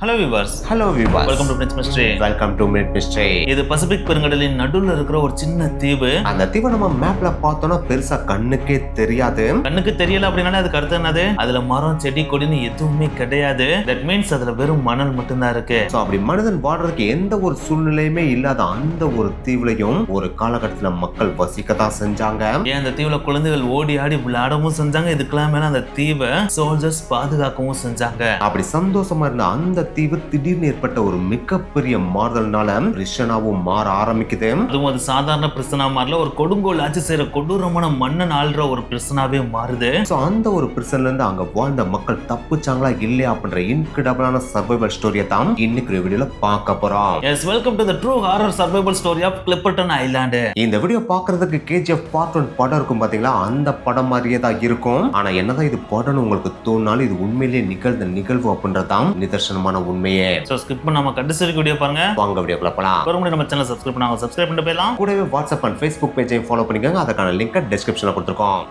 Hello viewers. Welcome to Prince Mystery. Welcome to Prince Mystery. இது Pacific பெருங்கடலின் நடுவுல இருக்கிற ஒரு சின்ன தீவு. அந்த தீவை நம்ம மேப்ல பார்த்தோம்னா பெருசா கண்ணுக்கே தெரியாது. கண்ணுக்கு தெரியல அப்படினாலே அதுக்கு அர்த்தம் என்னது? அதுல மரம் செடி கொடின்னு எதுவுமே கிடையாது. That means அதுல வெறும் மணல் மட்டும் தான் இருக்கு. சோ அப்படி மனிதன் வாழ்றதுக்கு எந்த ஒரு சூழ்நிலையுமே இல்லாத அந்த ஒரு தீவுலையும் ஒரு காலகட்டத்துல மக்கள் வசிக்கத்தான் செஞ்சாங்க. ஏன் அந்த தீவுல குழந்தைகள் ஓடி ஆடி விளையாடவும் செஞ்சாங்க. இதுக்கெல்லாம் மேல அந்த தீவை சோல்ஜர்ஸ் பாதுகாக்கவும் செஞ்சாங்க. அப்படி சந்தோஷமா இருந்த அந்த தீவு திடீர்னு ஏற்பட்ட ஒரு மிகப்பெரிய மாறுதல்னால பிரிஷனாவும் மாற ஆரம்பிக்குது. அதுவும் அது சாதாரண பிரிசனா மாறல, ஒரு கொடுங்கோல் ஆட்சி செய்யற கொடூரமான மன்னன் ஆள்ற ஒரு பிரிசனாவே மாறுது. சோ அந்த ஒரு பிரிசன்ல இருந்து அங்க வாழ்ந்த மக்கள் தப்பிச்சாங்களா இல்லையா அப்படின்ற இன்கிரெடிபிளான சர்வைவல் ஸ்டோரியை தான் இன்னைக்கு வீடியோல பார்க்க போறோம். Yes, welcome to the true horror survival story of Clipperton Island. இந்த வீடியோ பார்க்கிறதுக்கு KGF Part 1 படம் இருக்கும் பாத்தீங்களா, அந்த படம் மாதிரியே தான் இருக்கும். ஆனா என்னதான் இது படம்னு உங்களுக்கு தோணாலும் இது உண்மையிலேயே நிகழ்ந்த நிகழ்வு அப்படின்றதான் நிதர்சனமான உண்மையே. சோ ஸ்கிப் பண்ணாம கடைசி வரைக்கும் வீடியோ பாருங்க. வாங்க வீடியோக்குள்ள போலாம். ஒருமுறை நம்ம சேனலை சப்ஸ்கிரைப் பண்ணிட்டு போயிடலாம். கூடவே வாட்ஸ்அப் அண்ட் ஃபேஸ்புக் பேஜையும் ஃபாலோ பண்ணிக்கோங்க. அதுக்கான லிங்க் டிஸ்கிரிப்ஷன்ல கொடுத்துருக்கோம்.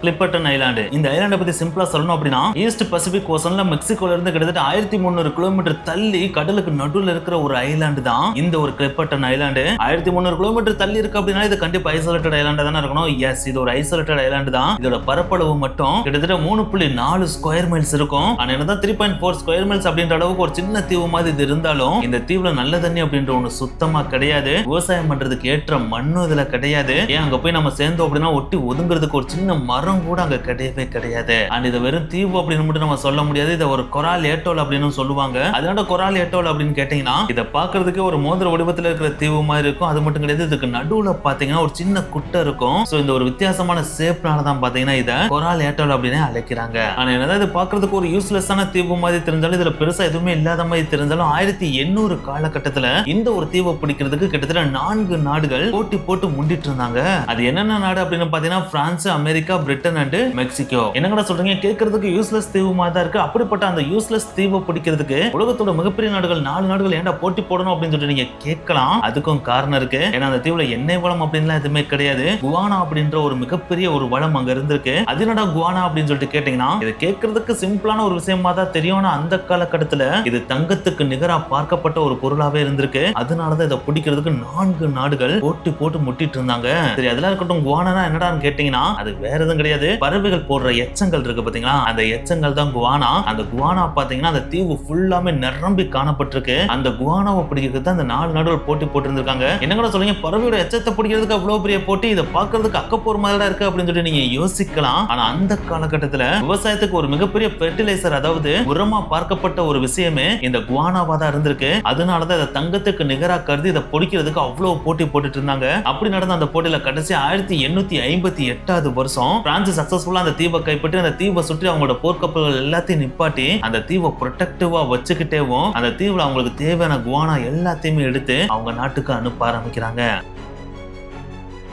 கிளிப்பர்டன் ஐலாண்டு. இந்த ஐலாண்டை பத்தி சிம்பிளா சொல்லணும் அப்படின்னா, ஈஸ்ட் பசிபிக் ஓசன்ல மெக்சிகோல இருந்து கிட்டத்தட்ட 1300 கிலோமீட்டர் தள்ளி கடலுக்கு நடுவுல இருக்கிற ஒரு ஐலாண்டு தான் இந்த ஒரு கிளிப்பர்டன் ஐலாண்டு. 1300 கிலோமீட்டர் தள்ளி இருக்கு அப்படின்னா இது கண்டிப்பா ஐசோலேட்டட் ஐலாண்டா தானே இருக்கணும். எஸ், இது ஒரு ஐசோலேட்டட் ஐலாண்டு தான். இதோட பரப்பளவு மட்டும் கிட்டத்தட்ட 3.4 ஸ்கொயர் மைல்ஸ் இருக்கும். ஆனா என்னதான் 3.4 ஸ்கொயர் மைல்ஸ் அப்படின்ற அளவுக்கு ஒரு சின்ன தீவு மாதிரி இது இருந்தாலும் இந்த தீவுல நல்ல தண்ணி அப்படின்ற ஒண்ணு சுத்தமா கிடையாது. விவசாயம் பண்றதுக்கு ஏற்ற மண்ணும் இதுல கிடையாது. ஏன் அங்க போய் நம்ம சேர்ந்தோம் அப்படின்னா ஒட்டி ஒதுங்குறதுக்கு ஒரு சின்ன மரம் கூட அங்க கிடையவே கிடையாது. அண்ட் இது வெறும் தீவு அப்படின்னு மட்டும் நம்ம சொல்ல முடியாது. இதை ஒரு கொரால் ஏட்டோல் அப்படின்னு சொல்லுவாங்க. அதனால கொரால் ஏட்டோல் அப்படின்னு கேட்டீங்கன்னா இதை பாக்குறதுக்கு ஒரு மோதிர வடிவத்தில் இருக்கிற தீவு மாதிரி இருக்கும். அது மட்டும் கிடையாது, இதுக்கு நடுவுல பாத்தீங்கன்னா ஒரு சின்ன குட்டை இருக்கும். சோ இந்த ஒரு வித்தியாசமான ஷேப்னால தான் பாத்தீங்கன்னா இதை கொரால் ஏட்டோல் அப்படின்னு அழைக்கிறாங்க. ஆனா என்னதான் இது பாக்குறதுக்கு ஒரு யூஸ்லெஸ்ஸான தீவு மாதிரி தெரிஞ்சாலும் இதுல பெருசா எதுவுமே இல்லாத மாதிரி தெரிஞ்சாலும் 1800 காலகட்டத்துல இந்த ஒரு தீவை பிடிக்கிறதுக்கு கிட்டத்தட்ட 4 நாடுகள் போட்டி போட்டு முண்டிட்டு இருந்தாங்க. அது என்னென்ன நாடு அப்படின்னு பாத்தீங்கன்னா France, America, Britain and Mexico. என்னங்கடா சொல்றீங்க, கேட்கறதுக்கு யூஸ்லெஸ் தீவு மாதிரி தான் இருக்கு. அப்படிப்பட்ட அந்த யூஸ்லெஸ் தீவை பிடிக்கிறதுக்கு உலகத்தோட மிகப்பெரிய நாடுகள் 4 நாடுகள் ஏன்டா போட்டி போடணும் அப்படின்னு சொல்லிட்டு நீங்க கேட்கலாம். அதுக்கும் காரணம் இருக்கு. ஏன்னா அந்த தீவுல எண்ணெய் வளம் அப்படின்லாம் எதுவுமே கிடையாது. குவானா அப்படின்ற ஒரு மிகப்பெரிய ஒரு வளம் அங்க இருந்திருக்கு. அது என்னடா குவானா அப்படின்னு சொல்லிட்டு கேட்டீங்கன்னா இது கேட்கறதுக்கு சிம்பிளான ஒரு விஷயமா தான் தெரியும். ஆனா அந்த காலகட்டத்துல இது தங்கத்துக்கு நிகரா பார்க்கப்பட்ட ஒரு பொருளாவே இருந்திருக்கு. அதனாலதான் இதை பிடிக்கிறதுக்கு 4 நாடுகள் போட்டி போட்டு முட்டிட்டு இருந்தாங்க. சரி, அதெல்லாம் இருக்கட்டும். குவானா என்னடான்னு கேட்டீங்கன்னா அது வேற எதுவும் கிடையாது. பறவைகள் போடுற எச்சங்கள் இருக்கு பாத்தீங்களா, அந்த எச்சங்கள் தான் குவானா. அந்த குவானா பாத்தீங்கன்னா அந்த தீவு ஃபுல்லாமே நிரம்பி காணப்பட்டிருக்கு. அந்த குவானாவை பிடிக்கிறதுக்கு தான் அந்த 4 நாடுகள் போட்டி போட்டு இருந்திருக்காங்க. என்னங்கட சொல்லுங்க, பறவையோட எச்சத்தை பிடிக்கிறதுக்கு அவ்வளவு பெரிய போட்டி, இதை பார்க்கறதுக்கு அக்கப்போர் மாதிரி இருக்கு அப்படின்னு சொல்லி நீங்க யோசிக்கலாம். ஆனா அந்த காலகட்டத்துல விவசாயத்துக்கு ஒரு மிகப்பெரிய ஃபெர்டிலைசர், அதாவது உரமா பார்க்கப்பட்ட ஒரு விஷயமே இந்த குவானாவா தான் இருந்திருக்கு. அதனாலதான் இதை தங்கத்துக்கு நிகரா கருதி இதை பிடிக்கிறதுக்கு அவ்வளவு போட்டி போட்டுட்டு இருந்தாங்க. அப்படி நடந்த அந்த போட்டியில கடைசி 1858 வருஷம் பிரான்ஸ் சக்சஸ்ஃபுல்லா அந்த தீவை கைப்பற்றி அந்த தீவை சுற்றி அவங்களோட போர்க்கப்பல்கள் எல்லாத்தையும் நிப்பாட்டி அந்த தீவை ப்ரொடெக்டிவா வச்சுக்கிட்டேவும் அந்த தீவுல அவங்களுக்கு தேவையான குவானா எல்லாத்தையுமே எடுத்து அவங்க நாட்டுக்கு அனுப்ப ஆரம்பிக்கிறாங்க.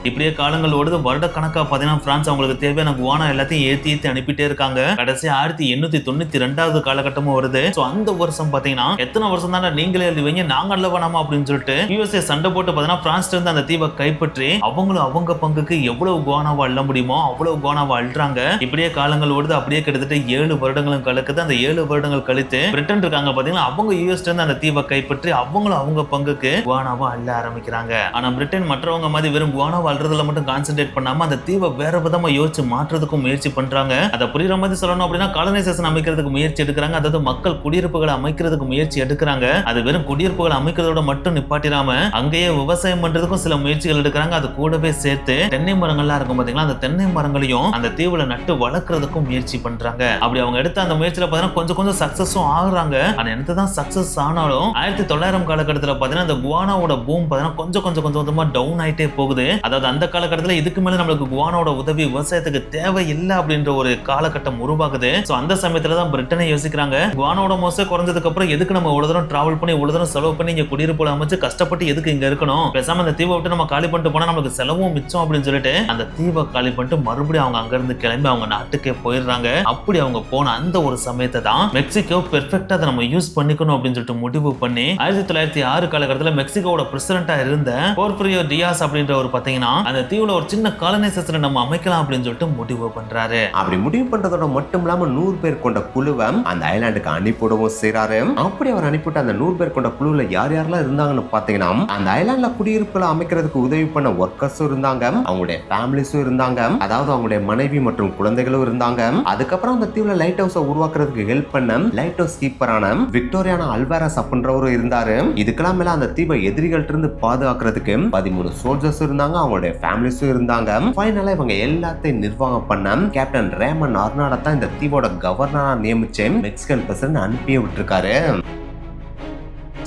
இப்படியே காலங்கள் ஓடுது. வருட கணக்கா பாத்தீங்கன்னா பிரான்ஸ் அவங்களுக்கு தேவையான குவானா எல்லாத்தையும் ஏத்தி அனுப்பிட்டே இருக்காங்க. கடைசி 1892 காலகட்டமும் வருது. சோ அந்த வருஷம் பாத்தீங்கன்னா எத்தனை வருஷம் தானே நீங்களே எழுதுவீங்க, நாங்க அல்ல வேணாமா அப்படின்னு சொல்லிட்டு USA சண்டை போட்டு பாத்தீங்கன்னா பிரான்ஸ்ல இருந்து அந்த தீவை கைப்பற்றி அவங்களும் அவங்க பங்குக்கு எவ்வளவு குவானாவா அள்ள முடியுமோ அவ்வளவு குவானாவா அள்ளுறாங்க. இப்படியே காலங்கள் ஓடுது. அப்படியே கிட்டத்தட்ட 7 வருடங்களும் கலக்குது. அந்த 7 வருடங்கள் கழித்து பிரிட்டன் இருக்காங்க பாத்தீங்கன்னா அவங்க US இருந்து அந்த தீவை கைப்பற்றி அவங்களும் அவங்க பங்குக்கு குவானாவா அள்ள ஆரம்பிக்கிறாங்க. ஆனா பிரிட்டன் மற்றவங்க மாதிரி வெறும் குவானா வாழ்றதுல மட்டும் கான்சென்ட்ரேட் பண்ணாம அந்த தீவை வேற விதமா யோசிச்சு மாற்றதுக்கும் முயற்சி பண்றாங்க. அதை புரியுற மாதிரி சொல்லணும் அப்படின்னா காலனைசேஷன் அமைக்கிறதுக்கு முயற்சி எடுக்கிறாங்க. அதாவது மக்கள் குடியிருப்புகளை அமைக்கிறதுக்கு முயற்சி எடுக்கிறாங்க. அது வெறும் குடியிருப்புகளை அமைக்கிறதோட மட்டும் நிப்பாட்டிடாம அங்கேயே விவசாயம் பண்றதுக்கும் சில முயற்சிகள் எடுக்கிறாங்க. அது கூடவே சேர்த்து தென்னை மரங்கள்லாம் இருக்கும் பாத்தீங்களா, அந்த தென்னை மரங்களையும் அந்த தீவுல நட்டு வளர்க்கறதுக்கும் முயற்சி பண்றாங்க. அப்படி அவங்க எடுத்த அந்த முயற்சியில பாத்தீங்கன்னா கொஞ்சம் கொஞ்சம் சக்சஸும் ஆகுறாங்க. ஆனா என்னதான் சக்சஸ் ஆனாலும் 1900 காலகட்டத்துல பாத்தீங்கன்னா இந்த குவானாவோட பூம் பாத்தீங்கன்னா கொஞ்சம் கொஞ்சமா டவுன் ஆயிட்டே போகுது. அதாவது அந்த காலகட்டத்துல இதுக்கு மேல நம்மளுக்கு குவானாவோட உதவி விவசாயத்துக்கு தேவை இல்லை அப்படின்ற ஒரு காலகட்டம் உருவாகுது. சோ அந்த சமயத்துல தான் பிரிட்டனை யோசிக்கிறாங்க, குவானாவோட மோசம் குறைஞ்சதுக்கு அப்புறம் எதுக்கு நம்ம இவ்வளவு தூரம் டிராவல் பண்ணி இவ்வளவு தூரம் செலவு பண்ணி இங்க குடியிருப்புல அமைச்சு கஷ்டப்பட்டு எதுக்கு இங்க இருக்கணும், பேசாம அந்த தீவை விட்டு நம்ம காலி பண்ணிட்டு போனா நமக்கு செலவும் மிச்சம் அப்படின்னு சொல்லிட்டு அந்த தீவை காலி பண்ணிட்டு மறுபடியும் அவங்க அங்க இருந்து கிளம்பி அவங்க நாட்டுக்கே போயிடுறாங்க. அப்படி அவங்க போன அந்த ஒரு சமயத்தை தான் மெக்சிகோ பெர்ஃபெக்ட்டா அதை நம்ம யூஸ் பண்ணிக்கணும் அப்படின்னு சொல்லிட்டு முடிவு பண்ணி 1906 காலகட்டத்துல மெக்சிகோவோட பிரசிடென்டா இருந்த போர்ஃபிரியோ டியாஸ் அப்படின்ற ஒரு பாத்தீங்கன்னா அப்படின்னா அந்த தீவுல ஒரு சின்ன காலனைசேஷனை நம்ம அமைக்கலாம் அப்படின்னு சொல்லிட்டு முடிவு பண்றாரு. அப்படி முடிவு பண்றதோட மட்டும் இல்லாம 100 பேர் கொண்ட குழுவை அந்த ஐலாண்டுக்கு அனுப்பிவிடவும் செய்றாரு. அப்படி அவர் அனுப்பிவிட்டு அந்த 100 பேர் கொண்ட குழுல யார் யாரெல்லாம் இருந்தாங்கன்னு பாத்தீங்கன்னா அந்த ஐலாண்ட்ல குடியிருப்புகளை அமைக்கிறதுக்கு உதவி பண்ண ஒர்க்கர்ஸும் இருந்தாங்க, அவங்களுடைய ஃபேமிலிஸும் இருந்தாங்க, அதாவது அவங்களுடைய மனைவி மற்றும் குழந்தைகளும் இருந்தாங்க. அதுக்கப்புறம் அந்த தீவுல லைட் ஹவுஸை உருவாக்குறதுக்கு ஹெல்ப் பண்ண லைட் ஹவுஸ் கீப்பரான விக்டோரியானா அல்வாரஸ் அப்படின்றவரும் இருந்தாரு. இதுக்கெல்லாம் மேல அந்த தீவை எதிரிகள்ட்ட இருந்து பாதுகாக்கிறதுக்கு 13 சோல்ஜர்ஸ் இருந்தாங்க, அவங்களுடைய ஃபேமிலிஸும் இருந்தாங்க. ஃபைனலா இவங்க எல்லாத்தையும் நிர்வாகம் பண்ண கேப்டன் ரேமன் அர்னால்ட் தான் இந்த தீவோட கவர்னரா நியமிச்சு மெக்சிகன் பிரசிடென்ட் அனுப்பியே விட்டுருக்காரு.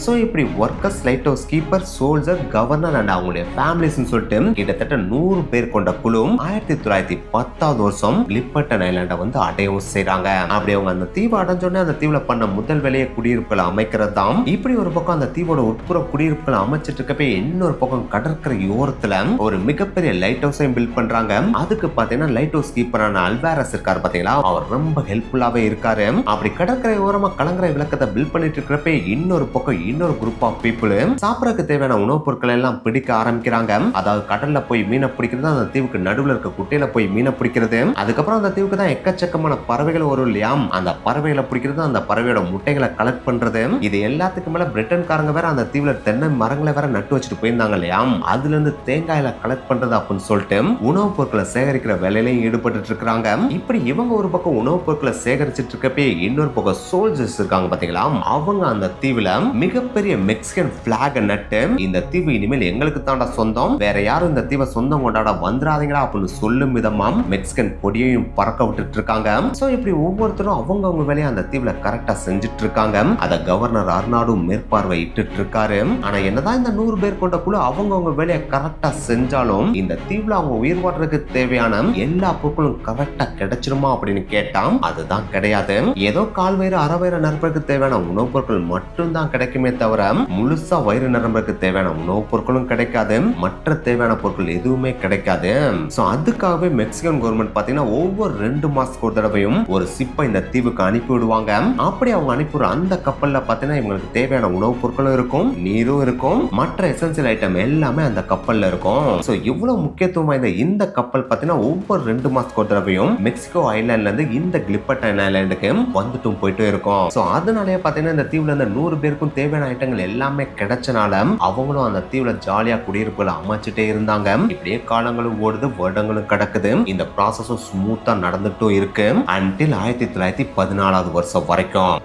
ஸோ இப்படி workers, light house keeper, soldier, governor and அவங்களுடைய ஃபேமிலிஸ்னு சொல்லிட்டு கிட்டத்தட்ட 100 பேர் கொண்ட குழு 1910 வருஷம் கிளிப்பர்டன் ஐலாண்டை வந்து அடையவும் செய்றாங்க. அப்படி அவங்க அந்த தீவை அடைஞ்சோடனே அந்த தீவுல பண்ண முதல் வேலையை குடியிருப்புகளை அமைக்கிறது தான். இப்படி ஒரு பக்கம் அந்த தீவோட உட்புற குடியிருப்புகளை அமைச்சிட்டு இருக்கப்ப இன்னொரு பக்கம் கடற்கரை ஓரத்துல ஒரு மிகப்பெரிய லைட் ஹவுஸையும் பில்ட் பண்றாங்க. அதுக்கு பாத்தீங்கன்னா லைட் ஹவுஸ் கீப்பரான அல்வாரஸ் இருக்காரு பாத்தீங்களா, அவர் ரொம்ப ஹெல்ப்ஃபுல்லாவே இருக்காரு. அப்படி கடற்கரை ஓரமா கலங்கரை விளக்கத்தை பில்ட் பண்ணிட்டு இருக்கிறப்ப இன்னொரு பக்கம் இன்னொரு குரூப் ஆஃப் பீப்புள் சாப்பிடறதுக்கு தேவையான உணவுப் பொருட்களை எல்லாம் பிடிக்க ஆரம்பிக்கிறாங்க. அதாவது கடல்ல போய் மீனை பிடிக்கிறது, அந்த தீவுக்கு நடுவுல இருக்க குட்டையில போய் மீனை பிடிக்கிறது, அதுக்கப்புறம் அந்த தீவுக்கு தான் எக்கச்சக்கமான பறவைகள் வரும் இல்லையா, அந்த பறவைகளை பிடிக்கிறது, அந்த பறவையோட முட்டைகளை கலெக்ட் பண்றது, இது எல்லாத்துக்கு மேல பிரிட்டன்காரங்க வேற அந்த தீவுல தென்னை மரங்களை வேற நட்டு வச்சுட்டு போயிருந்தாங்க இல்லையா, அதுல இருந்து தேங்காயில கலெக்ட் பண்றது அப்படின்னு சொல்லிட்டு உணவுப் பொருட்களை சேகரிக்கிற வேலையிலையும் ஈடுபட்டு இருக்காங்க. இப்படி இவங்க ஒரு பக்கம் உணவுப் பொருட்களை சேகரிச்சிட்டு இருக்கப்பே இன்னொரு பக்கம் சோல்ஜர்ஸ் இருக்காங்க பாத்தீங்களா, அவங்க அந்த தீவுல மிகப்பெரிய மெக்சிகன் பிளாக் நட்டு இந்த தீவு இனிமேல் எங்களுக்கு தாண்டா சொந்தம், வேற யாரும் இந்த தீவை சொந்தம் கொண்டாட வந்துடாதீங்களா அப்படின்னு சொல்லும் விதமா மெக்சிகன் கொடியையும் பறக்க விட்டுட்டு இருக்காங்க. சோ இப்படி ஒவ்வொருத்தரும் அவங்க வேலையை அந்த தீவுல கரெக்டா செஞ்சுட்டு இருக்காங்க. அத கவர்னர் அர்னால்டும் மேற்பார்வையிட்டு இருக்காரு. ஆனா என்னதான் இந்த 100 பேர் கொண்ட குழு அவங்க வேலையை கரெக்டா செஞ்சாலும் இந்த தீவுல அவங்க உயிர் வாழ்றதுக்கு தேவையான எல்லா பொருட்களும் கரெக்டா கிடைச்சிருமா அப்படின்னு கேட்டா அதுதான் கிடையாது. ஏதோ கால் வயிறு அரை வயிறு நரம்புக்கு தேவையான உணவுப் பொருட்கள் மட்டும் தான் கிடைக்குமே தவிர முழுசா வயிறு நரம்புக்கு தேவையான உணவுப் பொருட்களும் கிடைக்காது, மற்ற தேவையான பொருட்கள் எதுவுமே கிடைக்காது. சோ அதுக்காகவே மெக்சிகன் கவர்மெண்ட் பாத்தீங்கன்னா ஒவ்வொரு 2 மாசத்துக்கு ஒரு தடவையும் ஒரு சிப்பை இந்த தீவுக்கு அனுப்பி விடுவாங்க. அப்படி அவங்க அனுப்பிவிடுற அந்த கப்பல்ல பாத்தீங்கன்னா இவங்களுக்கு தேவையான உணவுப் பொருட்களும் இருக்கும், நீரும் இருக்கும், மற்ற எசென்சியல் ஐட்டம் எல்லாமே அந்த கப்பல்ல இருக்கும். சோ இவ்வளவு முக்கியத்துவம் வாய்ந்த இந்த கப்பல் பாத்தீங்கன்னா ஒவ்வொரு 2 மாசத்துக்கு ஒரு தடவையும் மெக்சிகோ ஐலாண்ட்ல இருந்து இந்த கிளிப்பர்டன் ஐலாண்டுக்கு வந்துட்டும் போயிட்டு இருக்கும். சோ அதனாலேயே பாத்தீங்கன்னா இந்த தீவுல இருந்து 100 பேருக்கும் தேவையான ஐட்டங்கள் எல்லாமே கிடைச்சனால அவங்களும் அந்த தீவுல ஜாலியா குடியிருப்புகளை அமைச்சிட்டே இருந்தாங்க. இப்படியே காலங்களும் ஓடுது, வருடங்களும் கிடக்குது, இந்த ப்ராசஸும் ஸ்மூத்தா நடந்துட்டும் இருக்கு அன்டில் 1914 வருஷம் வரைக்கும்.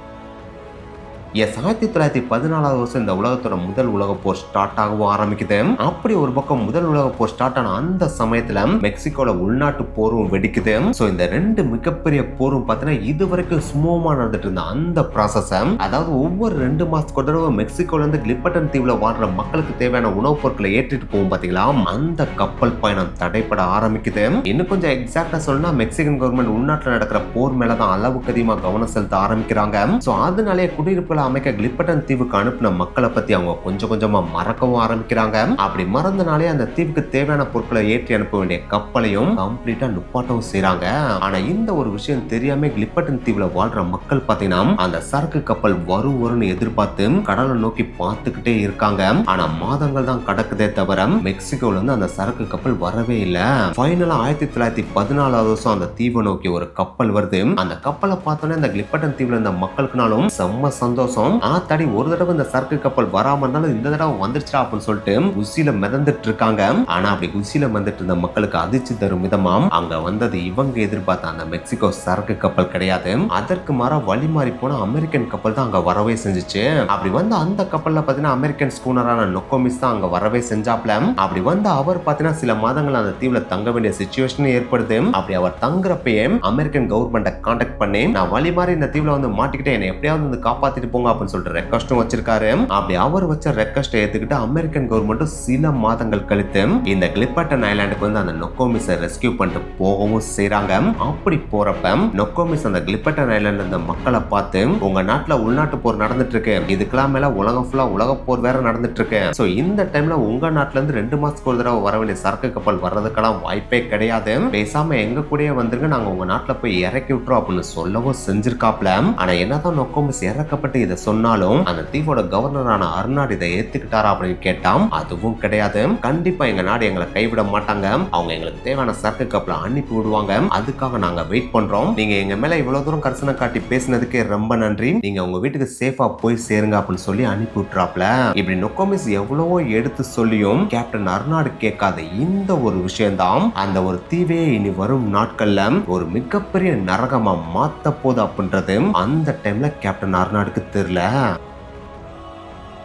1914 வருஷம் இந்த உலகத்தோட முதல் உலக போர் ஸ்டார்ட் ஆகவும் ஆரம்பிக்குது. அப்படி ஒரு பக்கம் முதல் உலக போர் ஸ்டார்ட் ஆன அந்த சமயத்துல மெக்சிகோல உள்நாட்டு போரும் வெடிக்குது. சோ இந்த 2 மிகப்பெரிய போரும் பார்த்தீங்கன்னா இதுவரைக்கும் சுமூகமா நடந்துட்டு இருந்த அந்த ப்ராசஸ், அதாவது ஒவ்வொரு 2 மாசத்துக்கு ஒரு தடவை மெக்சிகோல இருந்து கிளிப்பர்டன் தீவுல வாழ்ற மக்களுக்கு தேவையான உணவுப் பொருட்களை ஏற்றிட்டு போகும் பாத்தீங்களா, அந்த கப்பல் பயணம் தடைப்பட ஆரம்பிக்குது. இன்னும் கொஞ்சம் எக்ஸாக்டா சொன்னா மெக்சிகன் கவர்மெண்ட் உள்நாட்டுல நடக்கிற போர் மேலதான் அளவுக்கு அதிகமா கவனம் செலுத்த ஆரம்பிக்கிறாங்க. சோ அதனாலே குடியிருப்பு அமைக்க கிளிப்பர்டன் தீவுக்கு அனுப்பின மக்களை பத்தி அவங்க கொஞ்சம் கொஞ்சமா மறக்கவும் ஆரம்பிக்கிறாங்க. அப்படி மறந்தனாலே அந்த தீவுக்கு தேவையான பொருட்களை ஏற்றி அனுப்ப வேண்டிய கப்பலையும் கம்ப்ளீட்டா நுப்பாட்டவும் செய்றாங்க. ஆனா இந்த ஒரு விஷயம் தெரியாம கிளிப்பர்டன் தீவுல வாழ்ற மக்கள் பாத்தீங்கன்னா அந்த சரக்கு கப்பல் வரும்னு எதிர்பார்த்து கடலை நோக்கி பார்த்துக்கிட்டே இருக்காங்க. ஆனா மாதங்கள் தான் கடக்குதே தவிர மெக்சிகோல இருந்து அந்த சரக்கு கப்பல் வரவே இல்லை. ஃபைனலா 1914 வருஷம் அந்த தீவை நோக்கி ஒரு கப்பல் வருது. அந்த கப்பலை பார்த்தோன்னே அந்த கிளிப்பர்டன் தீவுல இருந்த மக்களுக்குனாலும் செம்ம சந்தோஷம். ஆத்தாடி ஒரு தடவை இந்த சரக்கு கப்பல் வராம இருந்தாலும் இந்த தடவை வந்துருச்சா அப்படின்னு சொல்லிட்டு குசியில மிதந்துட்டு இருக்காங்க. ஆனா அப்படி குசியில மிதந்துட்டு இருந்த மக்களுக்கு அதிர்ச்சி தரும் விதமா அங்க வந்தது இவங்க எதிர்பார்த்த அந்த மெக்சிகோ சரக்கு கப்பல் கிடையாது. அதற்கு மாறா வழி மாறி போன அமெரிக்கன் கப்பல் தான் அங்க வரவே செஞ்சுச்சு. அப்படி வந்து அந்த கப்பல்ல பாத்தீங்கன்னா அமெரிக்கன் ஸ்கூனரான நொக்கோமிஸ் தான் அங்க வரவே செஞ்சாப்ல. அப்படி வந்து அவர் பாத்தீங்கன்னா சில மாதங்கள் அந்த தீவுல தங்க வேண்டிய சிச்சுவேஷன் ஏற்படுது. அப்படி அவர் தங்குறப்பயே அமெரிக்கன் கவர்மெண்ட்டை கான்டாக்ட் பண்ணி நான் வழி மாறி இந்த தீவுல வந்து மாட்டிக்கிட்டே என்னை எப்படியாவது வந்து காப்பாத்திட்டு போங்க அப்படின்னு சொல்லிட்டு ரெக்வஸ்டும் வச்சிருக்காரு. அப்படி அவர் வச்ச ரெக்வஸ்ட்டை ஏத்துக்கிட்டு அமெரிக்கன் கவர்மெண்ட் சில மாதங்கள் கழித்து இந்த கிளிப்பர்டன் ஐலாண்டுக்கு வந்து அந்த நொக்கோமிஸை ரெஸ்கியூ பண்ணிட்டு போகவும் செய்றாங்க. அப்படி போறப்ப நொக்கோமிஸ் அந்த கிளிப்பர்டன் ஐலாண்ட்ல இருந்த மக்களை பார்த்து உங்க நாட்டுல உள்நாட்டு போர் நடந்துட்டு இருக்கு, இதுக்கெல்லாம் மேல உலகம் ஃபுல்லா உலக போர் வேற நடந்துட்டு இருக்கு. சோ இந்த டைம்ல உங்க நாட்டுல இருந்து 2 மாசத்துக்கு ஒரு தடவை வர வேண்டிய சரக்கு கப்பல் வர்றதுக்கெல்லாம் வாய்ப்பே கிடையாது, பேசாம எங்க கூடயே வந்துருங்க, நாங்க உங்க நாட்டுல போய் இறக்கி விட்டுறோம் அப்படின்னு சொல்லவும் செஞ்சிருக்காப்ல. ஆனா என்னதான் நொக்கோமிஸ் இறக்கப்பட்டு இதை சொன்னாலும் அந்த தீவோட கவர்னரான அர்னாட் இதை ஏத்துக்கிட்டாரா அப்படின்னு கேட்டாம். அதுவும் கிடையாது. கண்டிப்பா எங்க நாடு எங்களை கைவிட மாட்டாங்க, அவங்க எங்களுக்கு தேவையான சரக்கு கப்பலை அனுப்பி விடுவாங்க, அதுக்காக நாங்க வெயிட் பண்றோம், நீங்க எங்க மேல இவ்வளவு தூரம் கரிசனை காட்டி பேசினதுக்கே ரொம்ப நன்றி, நீங்க உங்க வீட்டுக்கு சேஃபா போய் சேருங்க அப்படின்னு சொல்லி அனுப்பி விட்டுறாப்ல. இப்படி நொக்கோமிஸ் எவ்வளவோ எடுத்து சொல்லியும் கேப்டன் அர்னாட் கேட்காத இந்த ஒரு விஷயம்தான் அந்த ஒரு தீவே இனி வரும் நாட்கள்ல ஒரு மிகப்பெரிய நரகமா மாத்த போகுது அப்படின்றது அந்த டைம்ல கேப்டன் அர்னாடுக்கு தெரியல.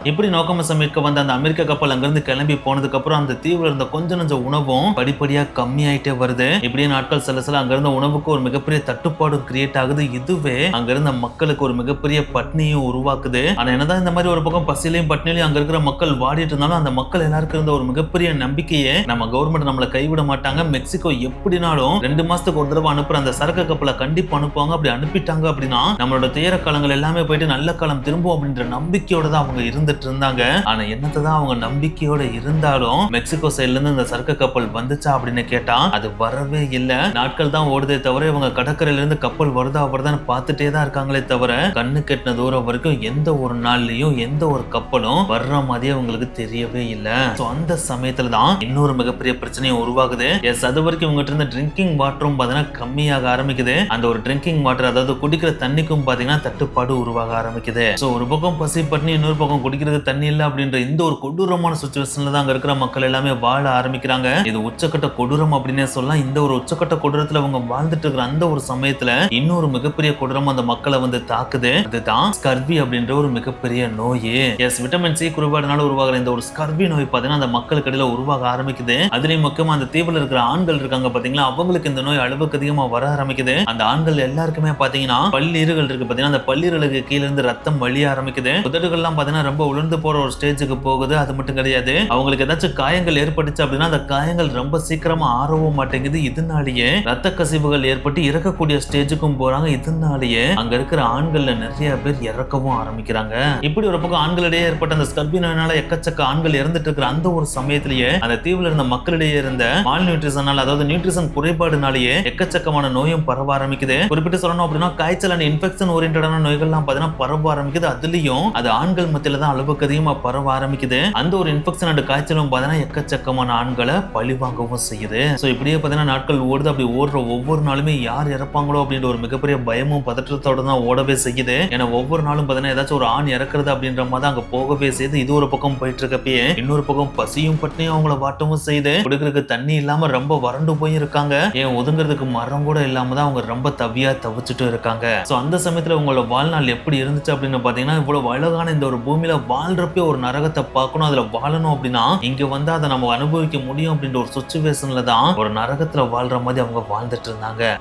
இப்படி நோக்கமசம் மீட்க வந்த அந்த அமெரிக்க கப்பல் அங்கிருந்து கிளம்பி போனதுக்கு அப்புறம் அந்த தீவுல இருந்த கொஞ்ச நஞ்ச உணவும் படிப்படியா கம்மியாயிட்டே வருது. இப்படியே நாட்கள் சில அங்கிருந்த உணவுக்கு ஒரு மிகப்பெரிய தட்டுப்பாடு கிரியேட் ஆகுது. இதுவே அங்கிருந்த மக்களுக்கு ஒரு மிகப்பெரிய பட்னியும் உருவாக்குது. ஆனா என்னதான் இந்த மாதிரி ஒரு பக்கம் பசிலையும் பட்னிலையும் அங்க இருக்கிற மக்கள் வாடிட்டு இருந்தாலும் அந்த மக்கள் எல்லாருக்கும் இருந்த ஒரு மிகப்பெரிய நம்பிக்கையே நம்ம கவர்மெண்ட் நம்மளை கைவிட மாட்டாங்க, மெக்சிகோ எப்படினாலும் 2 மாசத்துக்கு ஒரு தடவை அனுப்புற அந்த சரக்கு கப்பலை கண்டிப்பா அனுப்புவாங்க, அப்படி அனுப்பிட்டாங்க அப்படின்னா நம்மளோட துயர காலங்கள் எல்லாமே போயிட்டு நல்ல காலம் திரும்பும் அப்படின்ற நம்பிக்கையோட தான் அவங்க இருந்து இருந்தாங்க. ஆனா என்னதான் அவங்க நம்பிக்கையோட இருந்தாலும் மெக்சிகோ சைட்ல இருந்து இந்த சரக்கு கப்பல் வந்துச்சா அப்படின்னு கேட்டா அது வரவே இல்லை. நாட்கள் தான் ஓடுதே தவிர இவங்க கடற்கரையில இருந்து கப்பல் வருதான்னு பார்த்துட்டே தான் இருக்காங்களே தவிர கண்ணு கெட்டின தூரம் வரைக்கும் எந்த ஒரு நாள்லயும் எந்த ஒரு கப்பலும் வர்ற மாதிரியே அவங்களுக்கு தெரியவே இல்லை. அந்த சமயத்துல தான் இன்னொரு மிகப்பெரிய பிரச்சனையும் உருவாகுது. அது வரைக்கும் இவங்க இருந்த ட்ரிங்கிங் வாட்டரும் பாத்தீங்கன்னா கம்மியாக ஆரம்பிக்குது. அந்த ஒரு ட்ரிங்கிங் வாட்டர், அதாவது குடிக்கிற தண்ணிக்கும் பாத்தீங்கன்னா தட்டுப்பாடு உருவாக ஆரம்பிக்குது. ஒரு பக்கம் பசி பட்னி, இன்னொரு பக்கம் குடிக்கிற தண்ணி இல்ல அப்படின்ற இந்த ஒரு கொடூரமான சிச்சுவேஷன்ல தான் அங்க இருக்கிற மக்கள் எல்லாமே வாழ ஆரம்பிக்கிறாங்க. இது உச்சக்கட்ட கொடூரம் அப்படின்னே சொல்லலாம். இந்த ஒரு உச்சக்கட்ட கொடூரத்துல அவங்க வாழ்ந்துட்டு இருக்கிற அந்த ஒரு சமயத்துல இன்னொரு மிகப்பெரிய கொடூரம் அந்த மக்களை வந்து தாக்குது. அதுதான் ஸ்கர்வி அப்படின்ற ஒரு மிகப்பெரிய நோய். விட்டமின் சி குறைபாடுனால உருவாகிற இந்த ஒரு ஸ்கர்வி நோய் பாத்தீங்கன்னா அந்த மக்களுக்கு இடையில உருவாக ஆரம்பிக்குது. அதுலயும் முக்கியமா அந்த தீவுல இருக்கிற ஆண்கள் இருக்காங்க பாத்தீங்களா, அவங்களுக்கு இந்த நோய் அளவுக்கு அதிகமா வர ஆரம்பிக்குது. அந்த ஆண்கள் எல்லாருக்குமே பாத்தீங்கன்னா பல்லீறுகள் இருக்கு பாத்தீங்கன்னா, அந்த பல்லீரலுக்கு கீழ இருந்து ரத்தம் வழிய ஆரம்பிக்குது. உதடுகள் எல்லாம் பாத்தீங்கன்னா ரொம்ப உலர்ந்து போற ஒரு ஸ்டேஜுக்கு போகுது. அது மட்டும் கிடையாது, அவங்களுக்கு ஏதாச்சும் காயங்கள் ஏற்பட்டுச்சு அப்படின்னா அந்த காயங்கள் ரொம்ப சீக்கிரமா ஆறவும் மாட்டேங்குது. இதனாலேயே ரத்த கசிவுகள் ஏற்பட்டு இறக்கக்கூடிய ஸ்டேஜுக்கும் போறாங்க. இதனாலேயே அங்க இருக்கிற ஆண்கள்ல நிறைய பேர் இறக்கவும் ஆரம்பிக்கிறாங்க. இப்படி ஒரு பக்கம் ஆண்களிடையே ஏற்பட்ட அந்த ஸ்கர்வி நோயினால எக்கச்சக்க ஆண்கள் இறந்துட்டு இருக்கிற அந்த ஒரு சமயத்திலேயே அந்த தீவுல இருந்த மக்களிடையே இருந்த மால் நியூட்ரிஷனால, அதாவது நியூட்ரிஷன் குறைபாடுனாலேயே எக்கச்சக்கமான நோயும் பரவ ஆரம்பிக்குது. குறிப்பிட்டு சொல்லணும் அப்படின்னா காய்ச்சல் அண்ட் இன்ஃபெக்ஷன் ஓரியன்டான நோய்கள்லாம் பாத்தீங்கன்னா பரவ ஆரம்பிக்குது. அதுலயும் அது ஆண்கள் மத்தியில தான் அளவுக்கு அதிகமா பரவ ஆரம்பிக்குது. அந்த ஒரு இன்ஃபெக்ஷன் அண்ட் காய்ச்சலும் பாத்தீங்கன்னா எக்கச்சக்கமான ஆண்களை பழி வாங்கவும் செய்யுது. இப்படியே பாத்தீங்கன்னா நாட்கள் ஓடுது. அப்படி ஓடுற ஒவ்வொரு நாளுமே யார் இறப்பாங்களோ அப்படின்ற ஒரு மிகப்பெரிய பயமும் பதற்றத்தோட தான் ஓடவே செய்யுது. ஏன்னா ஒவ்வொரு நாளும் பாத்தீங்கன்னா ஏதாச்சும் ஒரு ஆண் இறக்குறது அப்படின்ற மாதிரி அங்க போகவே செய்யுது. இது ஒரு பக்கம் போயிட்டு இருக்கப்பயே இன்னொரு பக்கம் பசியும் பட்னியும் அவங்கள வாட்டவும் செய்யுது. குடிக்கிறதுக்கு தண்ணி இல்லாம ரொம்ப வறண்டு போய் இருக்காங்க. ஏன் ஒதுங்கிறதுக்கு மரம் கூட இல்லாம தான் அவங்க ரொம்ப தவியா தவிச்சுட்டு இருக்காங்க. அந்த சமயத்துல உங்களோட வாழ்நாள் எப்படி இருந்துச்சு அப்படின்னு பாத்தீங்கன்னா, இவ்வளவு அழகான இந்த ஒரு பூமியில வாழ்றப்ப ஒரு நரகத்தை பார்க்கணும், அதுல வாழணும் அப்படின்னா இங்க வந்து அதை நம்ம அனுபவிக்க முடியும் அப்படின்ற ஒரு சிச்சுவேஷன்ல தான் ஒரு நரகத்துல வாழ்ற மாதிரி அவங்க வாழ்ந்துட்டு இருந்தாங்க.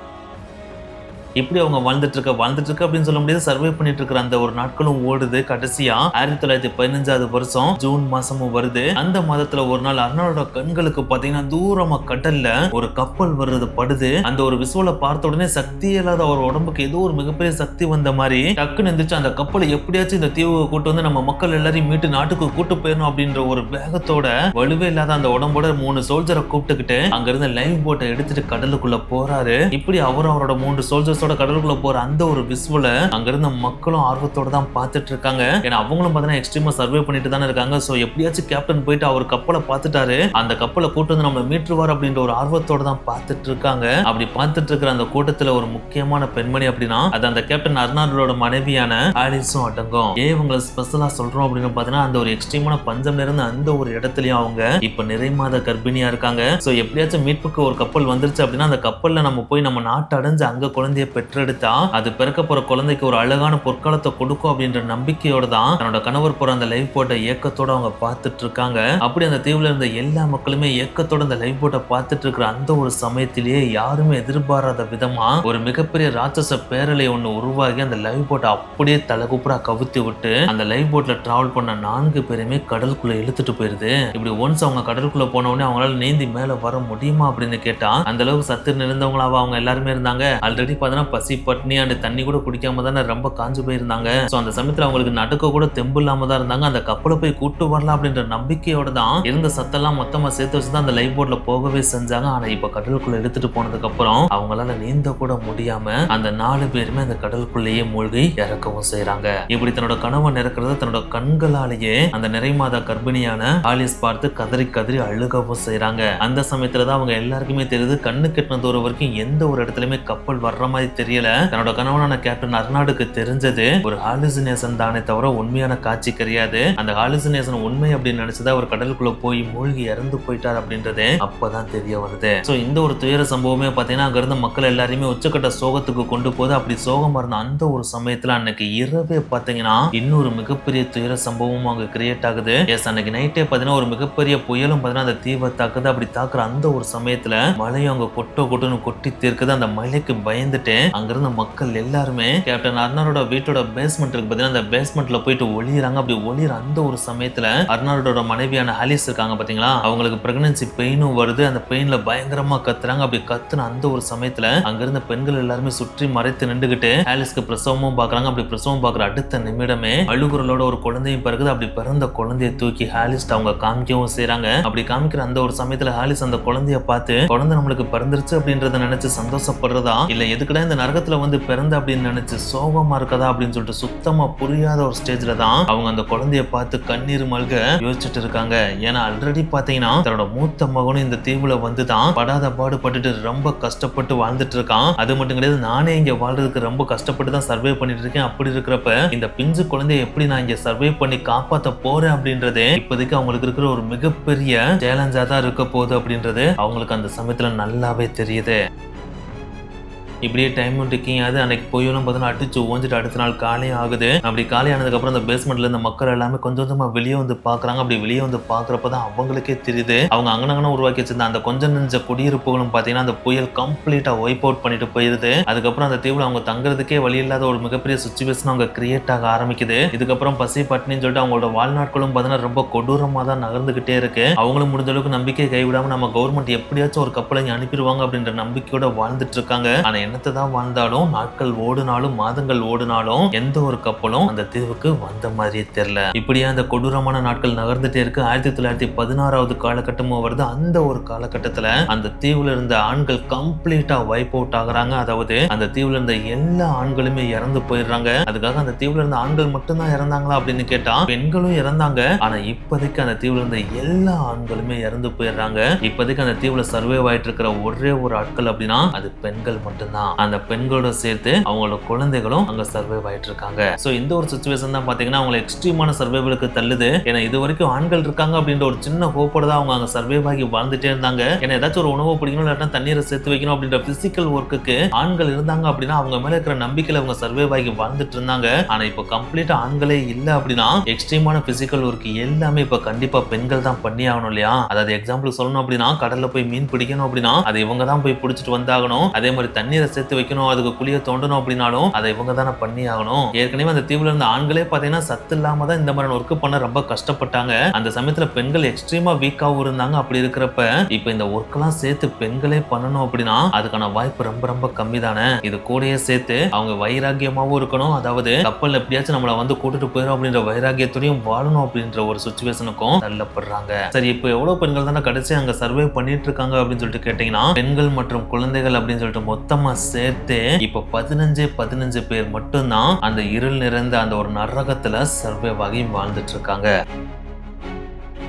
இப்படி அவங்க வாழ்ந்துட்டு இருக்க அப்படின்னு சொல்ல முடியாது, சர்வே பண்ணிட்டு இருக்கிற அந்த ஒரு நாட்களும் ஓடுது. கடைசியா 1915 வருஷம் ஜூன் மாசமும் வருது. அந்த மாதத்துல ஒரு நாள் அர்னால்டோட கண்களுக்கு பாத்தீங்கன்னா தூரமா கடல்ல ஒரு கப்பல் வர்றது படுது. அந்த ஒரு விசுவலை பார்த்த உடனே சக்தி இல்லாத அவர் உடம்புக்கு ஏதோ ஒரு மிகப்பெரிய சக்தி வந்த மாதிரி டக்குன்னு இருந்துச்சு. அந்த கப்பலை எப்படியாச்சும் இந்த தீவுக்கு கூட்டு வந்து நம்ம மக்கள் எல்லாரையும் மீட்டு நாட்டுக்கு கூட்டு போயிடணும் அப்படின்ற ஒரு வேகத்தோட வலுவே இல்லாத அந்த உடம்போட 3 சோல்ஜரை கூப்பிட்டுக்கிட்டு அங்க இருந்த லைவ் போட்டை எடுத்துட்டு கடலுக்குள்ள போறாரு. இப்படி அவரோட 3 சோல்ஜர்ஸ் கடலுக்குள்ள போற அந்த ஒரு விசுவல அங்க இருந்த மக்களும் ஆர்வத்தோட தான் பார்த்துட்டு இருக்காங்க. ஏன்னா அவங்களும் பாத்தீங்கன்னா எக்ஸ்ட்ரீமா சர்வே பண்ணிட்டு தானே இருக்காங்க. எப்படியாச்சும் கேப்டன் போயிட்டு அவர் கப்பலை பார்த்துட்டாரு, அந்த கப்பலை கூட்டு வந்து நம்ம மீட்டுருவார் அப்படின்ற ஒரு ஆர்வத்தோட தான் பார்த்துட்டு இருக்காங்க. அப்படி பார்த்துட்டு இருக்கிற அந்த கூட்டத்துல ஒரு முக்கியமான பெண்மணி அப்படின்னா அது அந்த கேப்டன் அர்னால்டோட மனைவியான ஆலிஸும் அடங்கும். இவங்களை ஸ்பெஷலா சொல்றோம் அப்படின்னு பாத்தீங்கன்னா அந்த ஒரு எக்ஸ்ட்ரீமான பஞ்சம் நிறைந்த அந்த ஒரு இடத்துலயும் அவங்க இப்ப நிறை மாத கர்ப்பிணியா இருக்காங்க. எப்படியாச்சும் மீட்புக்கு ஒரு கப்பல் வந்துருச்சு அப்படின்னா அந்த கப்பல்ல நம்ம போய் நம்ம நாட்டு அடைஞ்சு அங்க குழந்தைய பெற்றெடுத்தா அது பிறக்க போற குழந்தைக்கு ஒரு அழகான பொற்காலத்தை கொடுக்கும் அப்படின்ற நம்பிக்கையோட தான் தன்னோட கணவர் போற அந்த லைவ் போட்ட ஏக்கத்தோட அவங்க பார்த்துட்டு இருக்காங்க. அப்படி அந்த தீவுல இருந்த எல்லா மக்களுமே ஏக்கத்தோட அந்த லைவ் போட்ட பார்த்துட்டு இருக்கிற அந்த ஒரு சமயத்திலேயே யாருமே எதிர்பாராத விதமா ஒரு மிகப்பெரிய ராட்சச பேரலை ஒண்ணு உருவாகி அந்த லைவ் போட்டை அப்படியே தலைகுப்புறா கவுத்தி விட்டு அந்த லைவ் போட்ல டிராவல் பண்ண 4 பேருமே கடலுக்குள்ள இழுத்துட்டு போயிருது. இப்படி ஒன்ஸ் அவங்க கடலுக்குள்ள போன உடனே அவங்களால நீந்தி மேல வர முடியுமா அப்படின்னு கேட்டா அந்த அளவுக்கு சத்து நிறைந்தவங்களாவா அவங்க எல்லாருமே இருந்தாங்க. ஆல்ரெடி பாத்தீங்கன்னா பசி பட்னி அண்ட் தண்ணி கூட குடிக்காம தானே ரொம்ப காஞ்சு போயிருந்தாங்க. சோ அந்த சமயத்துல அவங்களுக்கு நடக்க கூட தெம்பு இல்லாம தான் இருந்தாங்க. அந்த கப்பலை போய் கூட்டு வரலாம் அப்படின்ற நம்பிக்கையோட தான் இருந்த சத்தெல்லாம் மொத்தமா சேர்த்து வச்சுதான் அந்த லைஃப் போட்ல போகவே செஞ்சாங்க. ஆனா இப்ப கடலுக்குள்ள எடுத்துட்டு போனதுக்கு அப்புறம் அவங்களால நீந்த கூட முடியாம அந்த 4 பேருமே அந்த கடலுக்குள்ளேயே மூழ்கி இறக்கவும் செய்யறாங்க. இப்படி தன்னோட கணவன் இறக்குறத தன்னோட கண்களாலேயே அந்த நிறைமாத கர்ப்பிணியான ஆலிஸ் பார்த்து கதறி கதறி அழுகவும் செய்யறாங்க. அந்த சமயத்துலதான் அவங்க எல்லாருக்குமே தெரியுது, கண்ணு கெட்டின தூரம் வரைக்கும் எந்த ஒரு இடத்துலயுமே கப்பல் வர்ற மாதிரி தெரியல. தன்னோட கணவனான கேப்டன் அர்னால்டுக்கு தெரிஞ்சது ஒரு ஹாலுசினேஷன் தானே தவிர உண்மையான காட்சி கிடையாது. அந்த ஹாலுசினேஷன் உண்மை அப்படின்னு நினைச்சதா அவர் கடலுக்குள்ள போய் மூழ்கி இறந்து போயிட்டார் அப்படின்றது அப்பதான் தெரிய வருது. சோ இந்த ஒரு துயர சம்பவமே பாத்தீங்கன்னா அங்க இருந்த மக்கள் எல்லாருமே உச்சக்கட்ட சோகத்துக்கு கொண்டு போகுது. அப்படி சோகமா இருந்த அந்த ஒரு சமயத்துல அன்னைக்கு இரவே பாத்தீங்கன்னா இன்னொரு மிகப்பெரிய துயர சம்பவமும் அங்க கிரியேட் ஆகுது. எஸ், அன்னைக்கு நைட்டே பாத்தீங்கன்னா ஒரு மிகப்பெரிய புயலும் பாத்தீங்கன்னா அந்த தீவை தாக்குது. அப்படி தாக்குற அந்த ஒரு சமயத்துல மழையும் அங்க கொட்டுன்னு கொட்டி தீர்க்குது. அந்த மழைக்கு பயந்துட்டு அங்க இருந்த மக்கள் எல்லாருமே கேப்டன் அர்னால்டோட வீட்டோட பேஸ்மெண்ட் இருக்கு பாத்தீங்கன்னா அந்த பேஸ்மெண்ட்ல போயிட்டு ஒளியறாங்க. அப்படி ஒளியற அந்த ஒரு சமயத்துல அர்னால்டோட மனைவியான ஆலிஸ் இருக்காங்க பாத்தீங்களா, அவங்களுக்கு பிரெக்னன்சி பெயினும் வருது. அந்த பெயின்ல பயங்கரமா கத்துறாங்க. அப்படி கத்துன அந்த ஒரு சமயத்துல அங்க இருந்த பெண்கள் எல்லாருமே சுற்றி மறைத்து நின்றுகிட்டு ஆலிஸ்க்கு பிரசவமும் பாக்குறாங்க. அப்படி பிரசவம் பாக்குற அடுத்த நிமிடமே அழுகுறலோட ஒரு குழந்தையும் பிறகுது. அப்படி பிறந்த குழந்தைய தூக்கி ஆலிஸ் அவங்க காமிக்கவும் செய்யறாங்க. அப்படி காமிக்கிற அந்த ஒரு சமயத்துல ஆலிஸ் அந்த குழந்தைய பார்த்து குழந்தை நம்மளுக்கு பிறந்துருச்சு அப்படின்றத நினைச்சு சந்தோஷப்படுறதா இல்ல எதுக்குடா இந்த நரகத்துல வந்து பிறந்த அப்படின்னு நினைச்சு சோகமா இருக்கதா அப்படின்னு சொல்லிட்டு சுத்தமா புரியாத ஒரு ஸ்டேஜ்ல தான் அவங்க அந்த குழந்தைய பார்த்து கண்ணீர் மல்க யோசிச்சுட்டு இருக்காங்க. ஏன்னா ஆல்ரெடி பாத்தீங்கன்னா தன்னோட மூத்த மகனும் இந்த தீவுல வந்துதான் படாத பாடுபட்டுட்டு ரொம்ப கஷ்டப்பட்டு வாழ்ந்துட்டு இருக்கான். அது மட்டும் கிடையாது, நானே இங்க வாழ்றதுக்கு ரொம்ப கஷ்டப்பட்டு தான் சர்வே பண்ணிட்டு இருக்கேன். அப்படி இருக்கிறப்ப இந்த பிஞ்சு குழந்தைய எப்படி நான் இங்க சர்வே பண்ணி காப்பாத்த போறேன் அப்படின்றதே இப்போதைக்கு அவங்களுக்கு இருக்கிற ஒரு மிகப்பெரிய சேலஞ்சா தான் இருக்க போகுது அப்படின்றது அவங்களுக்கு அந்த சமயத்துல நல்லாவே தெரியுது. இப்படியே டைம் டிக்கிங் ஆகுது. அன்னைக்கு போயும் பார்த்தோன்னா அடிச்சு ஓஞ்சிட்டு அடுத்த நாள் காலையும் ஆகுது. அப்படி காலை ஆனதுக்கப்புறம் அந்த பேஸ்மெண்ட்ல இருந்த மக்கள் எல்லாமே கொஞ்சம் கொஞ்சமா வெளியே வந்து பாக்குறாங்க. அப்படி வெளியே வந்து பாக்குறப்பதான் அவங்களுக்கே தெரியுது அவங்க அங்கனங்கன உருவாக்கி வச்சிருந்த அந்த கொஞ்சம் நெஞ்ச குடியிருப்புகளும் பாத்தீங்கன்னா அந்த புயல் கம்ப்ளீட்டா வைப் அவுட் பண்ணிட்டு போயிருது. அதுக்கப்புறம் அந்த தீவுல அவங்க தங்குறதுக்கே வழி இல்லாத ஒரு மிகப்பெரிய சுச்சுவேஷன் அவங்க கிரியேட் ஆக ஆரம்பிக்குது. இதுக்கப்புறம் பசி பட்டினின்னு சொல்லிட்டு அவங்களோட வாழ்நாட்களும் பார்த்தீங்கன்னா ரொம்ப கொடூரமா தான் நகர்ந்துகிட்டே இருக்கு. அவங்களும் முடிஞ்ச அளவுக்கு நம்பிக்கை கைவிடாம நம்ம கவர்மெண்ட் எப்படியாச்சும் ஒரு கப்பலை அனுப்பிடுவாங்க அப்படின்ற நம்பிக்கையோட வாழ்ந்துட்டு இருக்காங்க. ஆனா என்னதான் வாழ்ந்தாலும் நாட்கள் ஓடுனாலும் மாதங்கள் ஓடுனாலும் எந்த ஒரு கப்பலும் அந்த தீவுக்கு வந்த மாதிரியே தெரியல. இப்படியே அந்த கொடூரமான நாட்கள் நகர்ந்துட்டே இருக்கு. 1916 காலகட்டமும் வருது. அந்த ஒரு காலகட்டத்துல அந்த தீவுல இருந்த ஆண்கள் கம்ப்ளீட்டா வைப் அவுட் ஆகுறாங்க. அதாவது அந்த தீவுல இருந்த எல்லா ஆண்களுமே இறந்து போயிடுறாங்க. அதுக்காக அந்த தீவுல இருந்த ஆண்கள் மட்டும்தான் இறந்தாங்களா அப்படின்னு கேட்டா பெண்களும் இறந்தாங்க. ஆனா இப்போதைக்கு அந்த தீவுல இருந்த எல்லா ஆண்களுமே இறந்து போயிடுறாங்க. இப்போதைக்கு அந்த தீவுல சர்வே ஆயிட்டு இருக்கிற ஒரே ஒரு ஆட்கள் அப்படின்னா அது பெண்கள் மட்டும்தான். அந்த பெண்களோட சேர்த்து அவங்களோட குழந்தைகளும் அங்க சர்வைவ் ஆயிட்டு இருக்காங்க. சோ இந்த ஒரு சிச்சுவேஷன் தான் பாத்தீங்கன்னா அவங்களை எக்ஸ்ட்ரீமான சர்வைவலுக்கு தள்ளுது. ஏன்னா இது வரைக்கும் ஆண்கள் இருக்காங்க அப்படின்ற ஒரு சின்ன ஹோப்போட தான் அவங்க அங்க சர்வைவ் ஆகி வாழ்ந்துட்டே இருந்தாங்க. ஏன்னா ஏதாச்சும் ஒரு உணவு பிடிக்கணும் இல்லாட்டா தண்ணீரை சேர்த்து வைக்கணும் அப்படின்ற பிசிக்கல் ஒர்க்குக்கு ஆண்கள் இருந்தாங்க அப்படின்னா அவங்க மேல இருக்கிற நம்பிக்கையில அவங்க சர்வைவ் ஆகி வாழ்ந்துட்டு இருந்தாங்க. ஆனா இப்போ கம்ப்ளீட்டா ஆண்களே இல்ல அப்படின்னா எக்ஸ்ட்ரீமான பிசிக்கல் ஒர்க் எல்லாமே இப்ப கண்டிப்பா பெண்கள் தான் பண்ணி ஆகணும் இல்லையா? அதாவது எக்ஸாம்பிள் சொல்லணும் அப்படின்னா கடல்ல போய் மீன் பிடிக்கணும் அப்படின்னா அதை இவங்க தான் போய் பிடிச்சிட்டு வந்தாகணும். அதே மாதிரி தண்ணீரை சேர்த்து வைக்கணும், அதுக்கு குளிய தோண்டணும் அப்படின்னாலும் அதை இவங்க தானே பண்ணி ஆகணும். ஏற்கனவே அந்த தீவுல இருந்த ஆண்களே பாத்தீங்கன்னா சத்து இல்லாம தான் இந்த மாதிரி ஒர்க் பண்ண ரொம்ப கஷ்டப்பட்டாங்க. அந்த சமயத்துல பெண்கள் எக்ஸ்ட்ரீமா வீக்காவும் இருந்தாங்க. அப்படி இருக்கிறப்ப இப்ப இந்த ஒர்க் எல்லாம் சேர்த்து பெண்களே பண்ணணும் அப்படின்னா அதுக்கான வாய்ப்பு ரொம்ப ரொம்ப கம்மி தானே. இது கூடயே சேர்த்து அவங்க வைராக்கியமாவும் இருக்கணும். அதாவது கப்பல் எப்படியாச்சும் நம்மளை வந்து கூட்டிட்டு போயிடும் அப்படின்ற வைராக்கியத்தோடையும் வாழணும் அப்படின்ற ஒரு சுச்சுவேஷனுக்கும் தள்ளப்படுறாங்க. சரி, இப்போ எவ்வளவு பெண்கள் தானே கடைசி அங்க சர்வே பண்ணிட்டு இருக்காங்க அப்படின்னு சொல்லிட்டு கேட்டீங்கன்னா பெண்கள் மற்றும் குழந்தைகள் அப்படின்னு சொல்லிட்டு மொத்தமா சேர்த்து இப்ப 15 பேர் மட்டும்தான் அந்த இருள் நிறைந்த அந்த ஒரு நரகத்துல சர்வே ஆகி வாழ்ந்துட்டு இருக்காங்க.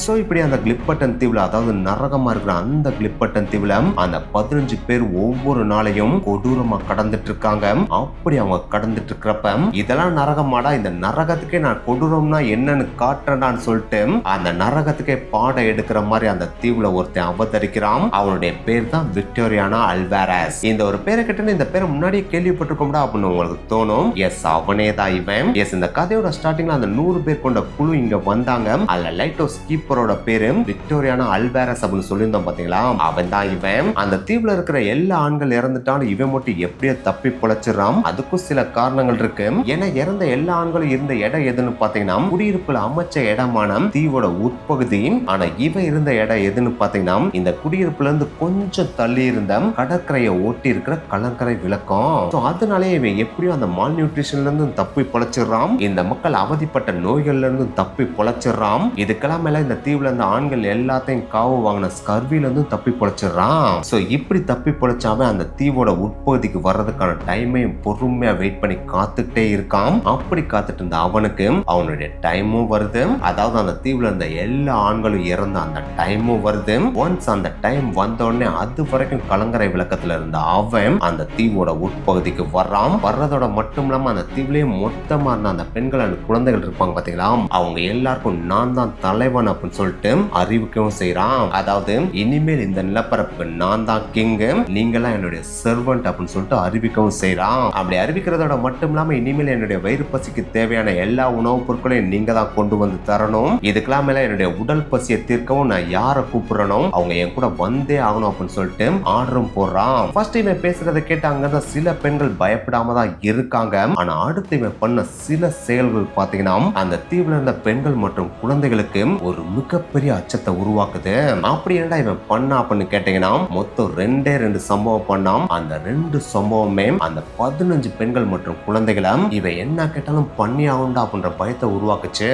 ஸோ இப்படி அந்த கிளிப்பட்டன் தீவுல, அதாவது நரகமா இருக்கிற அந்த கிளிப்பட்டன் தீவுல அந்த 15 பேர் ஒவ்வொரு நாளையும் கொடூரமா கடந்துட்டு இருக்காங்க. அப்படி அவங்க கடந்துட்டு இருக்கிறப்ப இதெல்லாம் நரகமாடா, இந்த நரகத்துக்கே நான் கொடூரம்னா என்னன்னு காட்டுறேன்னு சொல்லிட்டு அந்த நரகத்துக்கே பாடம் எடுக்கிற மாதிரி அந்த தீவுல ஒருத்தன் அவதரிக்கிறான். அவனுடைய பேர் தான் விக்டோரியானா அல்வாரஸ். இந்த ஒரு பேரை கிட்ட இந்த பேரை முன்னாடியே கேள்விப்பட்டிருக்கோம்டா அப்படின்னு உங்களுக்கு தோணும். எஸ், அவனே தான் இவன். எஸ், இந்த கதையோட ஸ்டார்டிங்ல அந்த 100 பேர் கொண்ட குழு இங்க வந்தாங்க. அதுல லைட் ஹவுஸ் கீப்பர் குடியிருப்பரோட பேரு விக்டோரியானா அல்வாரஸ் அப்படின்னு சொல்லியிருந்தோம் பாத்தீங்களா, அவன் தான் இவன். அந்த தீவுல இருக்கிற எல்லா ஆண்கள் இறந்துட்டாலும் இவன் மட்டும் எப்படியோ தப்பி பொழைச்சிடறான். அதுக்கும் சில காரணங்கள் இருக்கு. ஏன்னா இறந்த எல்லா ஆண்களும் இருந்த இடம் எதுன்னு பாத்தீங்கன்னா குடியிருப்புல அமைச்ச இடமான தீவோட உட்பகுதி. ஆனா இவன் இருந்த இடம் எதுன்னு பாத்தீங்கன்னா இந்த குடியிருப்புல இருந்து கொஞ்சம் தள்ளி இருந்த கடற்கரையை ஒட்டி இருக்கிற கலங்கரை விளக்கம். அதனாலே இவன் எப்படியும் அந்த மால் நியூட்ரிஷன்ல இருந்து தப்பி பொழைச்சிடறான். இந்த மக்கள் அவதிப்பட்ட நோய்கள்ல இருந்து தப்பி பொழைச்சிடறான். இதுக்கெல்லாம் மேல இந்த தீவுல இருந்த ஆண்கள் எல்லாத்தையும் காவு வாங்கின ஸ்கர்வில இருந்து தப்பி பொழைச்சிடறான். சோ இப்படி தப்பி பொழைச்சாவே அந்த தீவோட உட்பகுதிக்கு வர்றதுக்கான டைமையும் பொறுமையா வெயிட் பண்ணி காத்துக்கிட்டே இருக்கான். அப்படி காத்துட்டு இருந்த அவனுக்கு அவனுடைய டைமும் வருது. அதாவது அந்த தீவுல இருந்த எல்லா ஆண்களும் இறந்த அந்த டைமும் வருது. ஒன்ஸ் அந்த டைம் வந்த உடனே அது வரைக்கும் கலங்கரை விளக்கத்துல இருந்த அவன் அந்த தீவோட உட்பகுதிக்கு வர்றான். வர்றதோட மட்டும் இல்லாம அந்த தீவுலயே மொத்தமா இருந்த அந்த பெண்கள் அந்த குழந்தைகள் இருப்பாங்க பாத்தீங்களா, அவங்க எல்லாருக்கும் நான் தான் தலைவன் அப்படின்னு சொல்லிட்டு அறிவிக்கவும் செய்யறான். அதாவது இனிமேல் இந்த நிலப்பரப்புக்கு நான் தான் கிங், நீங்களாம் என்னுடைய சர்வன்ட் அப்படின்னு சொல்லிட்டு அறிவிக்கவும் செய்யறான். அப்படி அறிவிக்கிறதோட மட்டும் இல்லாம இனிமேல் என்னுடைய வயிறு பசிக்கு தேவையான எல்லா உணவுப் பொருட்களையும் நீங்க தான் கொண்டு வந்து தரணும். இதுக்கெல்லாம் மேல என்னுடைய உடல் பசியை தீர்க்கவும் நான் யாரை கூப்பிடணும், அவங்க என் கூட வந்தே ஆகணும் அப்படின்னு சொல்லிட்டு ஆர்டரும் போடுறான். ஃபர்ஸ்ட் இவன் பேசுறதை கேட்டு அங்கதான் சில பெண்கள் பயப்படாம தான் இருக்காங்க. ஆனா அடுத்து இவன் பண்ண சில செயல்கள் பாத்தீங்கன்னா அந்த தீவுல இருந்த பெண்கள் மற்றும் குழந்தைகளுக்கு ஒரு மிகப்பெரிய அச்சத்தை உருவாக்குது. அப்படி என்னடா இவன் பண்ணா அப்படின்னு கேட்டீங்கன்னா மொத்தம் 2 சம்பவம் பண்ணாம். அந்த 2 சம்பவமே அந்த 15 பெண்கள் மற்றும் குழந்தைகளை இவன் என்ன கேட்டாலும் பண்ணி ஆகுண்டா அப்படின்ற பயத்தை உருவாக்குச்சு.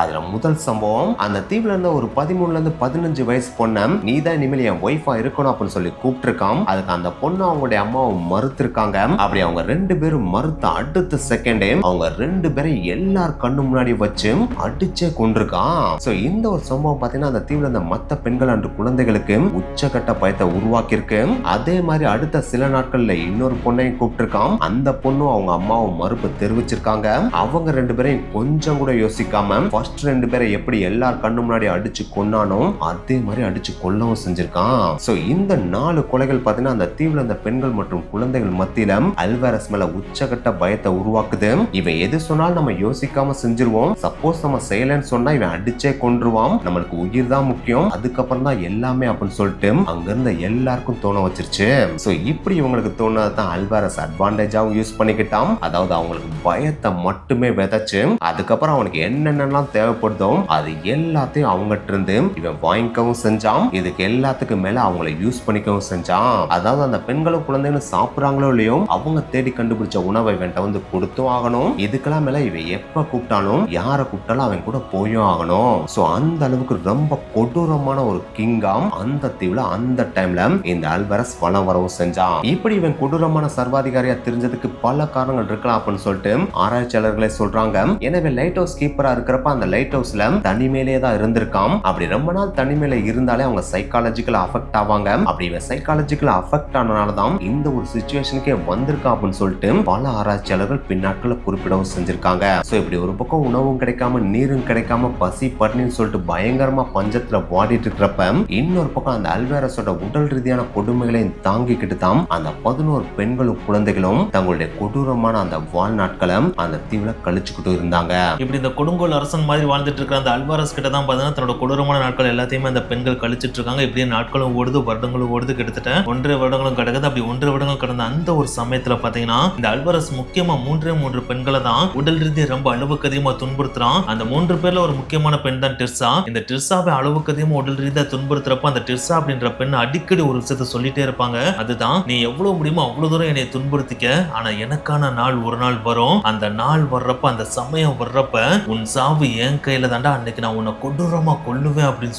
அதுல முதல் சம்பவம், அந்த தீவுல இருந்த ஒரு 13ல இருந்து 15 வயசு பொண்ணை நீதான் இனிமேல் என் ஒய்ஃபா இருக்கணும் அப்படின்னு சொல்லி கூப்பிட்டுருக்கான். அதுக்கு அந்த பொண்ணு அவங்களுடைய அம்மாவை மறுத்திருக்காங்க. அப்படி அவங்க 2 பேரும் மறுத்த அடுத்த செகண்டே அவங்க 2 பேரும் எல்லார் கண்ணு முன்னாடி வச்சு அடிச்சே கொண்டிருக்கான். சோ இந்த ஒரு சம்பவம் பாத்தீங்கன்னா அந்த தீவுல இருந்த மத்த பெண்கள் அன்று குழந்தைகளுக்கு உச்சகட்ட பயத்தை உருவாக்கி இருக்கு. அதே மாதிரி அடுத்த சில நாட்கள்ல இன்னொரு பொண்ணையும் கூப்பிட்டுருக்கான். அந்த பொண்ணும் அவங்க அம்மாவை மறுப்பு தெரிவிச்சிருக்காங்க. அவங்க 2 பேரையும் கொஞ்சம் கூட யோசிக்காம 2 பேரை எப்படி எல்லார் கண்ணு முன்னாடி அடிச்சு கொன்னானோ அதே மாதிரி அடிச்சு கொல்லவும் செஞ்சிருக்கான். சோ இந்த 4 கொலைகள் பாத்தீங்கன்னா அந்த தீவுல அந்த பெண்கள் மற்றும் குழந்தைகள் மத்தியில அல்வாரஸ் மேல உச்சகட்ட பயத்தை உருவாக்குது. இவன் எது சொன்னாலும் நம்ம யோசிக்காம செஞ்சிருவோம். சப்போஸ் நம்ம செய்யலன்னு சொன்னா இவன் அடிச்சே கொன்றுவான். நம்மளுக்கு உயிர் தான் முக்கியம், அதுக்கப்புறம் தான் எல்லாமே அப்படின்னு சொல்லிட்டு அங்க இருந்த எல்லாருக்கும் தோண வச்சிருச்சு. சோ இப்படி இவங்களுக்கு தோணதான் அல்வாரஸ் அட்வான்டேஜாவும் யூஸ் பண்ணிக்கிட்டான். அதாவது அவங்களுக்கு பயத்தை மட்டுமே விதைச்சு அதுக்கப்புறம் அவனுக்கு என்னென்னலாம் தேவைப்படுதோ அது எல்லாத்தையும் அவங்ககிட்ட இருந்து இவன் வாங்கிக்கவும் செஞ்சான். இதுக்கு எல்லாத்துக்கும் மேல அவங்களை யூஸ் பண்ணிக்கவும் செஞ்சான். அதாவது அந்த பெண்களும் குழந்தைகளும் சாப்பிடுறாங்களோ இல்லையோ அவங்க தேடி கண்டுபிடிச்ச உணவை இவன்ட்ட வந்து கொடுத்தும் ஆகணும். இதுக்கெல்லாம் மேல இவன் எப்ப கூப்பிட்டாலும் யாரை கூப்பிட்டாலும் அவன் கூட போயும் ஆகணும். சோ அந்த அளவுக்கு ரொம்ப கொடூரமான ஒரு கிங்காம் அந்த தீவுல அந்த டைம்ல இந்த அல்வாரஸ் வளம் வரவும் செஞ்சான். இப்படி இவன் கொடூரமான சர்வாதிகாரியா தெரிஞ்சதுக்கு பல காரணங்கள் இருக்கலாம் அப்படின்னு சொல்லிட்டு ஆராய்ச்சியாளர்களே சொல்றாங்க. எனவே லைட் ஹவுஸ் கீப்பரா இருக்கிறப்ப அந்த லைட் ஹவுஸ்ல தனிமையிலே தான் இருந்திருக்காம். அப்படி ரொம்ப நாள் தனிமையில இருந்தாலே அவங்க சைக்காலஜிக்கலா அஃபெக்ட் ஆவாங்க. அப்படி இவன் சைக்காலஜிக்கலா அஃபெக்ட் ஆனனாலதான் இந்த ஒரு சிச்சுவேஷனுக்கே வந்திருக்கான் அப்படின்னு சொல்லிட்டு பல ஆராய்ச்சியாளர்கள் பின்னாட்களை குறிப்பிடவும் செஞ்சிருக்காங்க. சோ இப்படி ஒரு பக்கம் உணவும் கிடைக்காம நீரும் கிடைக்காம பசி பட்டினின்னு சொல்லிட்டு பயங்கரமா பஞ்சத்துல வாடிட்டு இருக்கிறப்ப இன்னொரு பக்கம் அந்த அல்வாரஸோட உடல் ரீதியான கொடுமைகளையும் தாங்கிக்கிட்டு தான் அந்த 11 பெண்களும் குழந்தைகளும் தங்களுடைய கொடூரமான அந்த வாழ்நாட்களை அந்த தீவுல கழிச்சுக்கிட்டு இருந்தாங்க. இப்படி இந்த கொடுங்கோல் அரசன் மாதிரி வாழ்ந்துட்டு இருக்கிற அந்த அல்வாரஸ் கிட்ட தான் பார்த்தீங்கன்னா தன்னோட கொடூரமான நாட்கள் எல்லாத்தையுமே அந்த பெண்கள் கழிச்சிட்டு இருக்காங்க. இப்படியே நாட்களும் ஓடுது, வருடங்களும் ஓடுது, கிட்டத்தட்ட 1.5 வருடங்களும் கிடக்குது. அப்படி 1.5 வருடங்கள் கடந்த அந்த ஒரு சமயத்துல பாத்தீங்கன்னா இந்த அல்வாரஸ் முக்கியமா 3 பெண்களை தான் உடல் ரீதியாக ரொம்ப அளவுக்கு அதிகமா துன்புறுத்துறான். அந்த 3 பேர்ல ஒரு முக்கியமான பெண் தான் டிர்சா. இந்த டிர்சாவை அளவுக்கு அதிகமா உடல் ரீதியாக துன்புறுத்துறப்ப அந்த டிர்சா அப்படின்ற பெண் அடிக்கடி ஒரு விஷயத்த சொல்லிட்டே இருப்பாங்க. அதுதான், நீ எவ்வளவு முடியுமோ அவ்வளவு தூரம் என்னை துன்புறுத்திக்க, ஆனா எனக்கான நாள் ஒரு நாள் வரும். அந்த நாள் வர்றப்ப, அந்த சமயம் வர்றப்ப உன் சாவு என் கையில தாண்டா, அன்னைக்கு நான் உன்னை கொடூரமா கொல்லுவேன் அப்படின்னு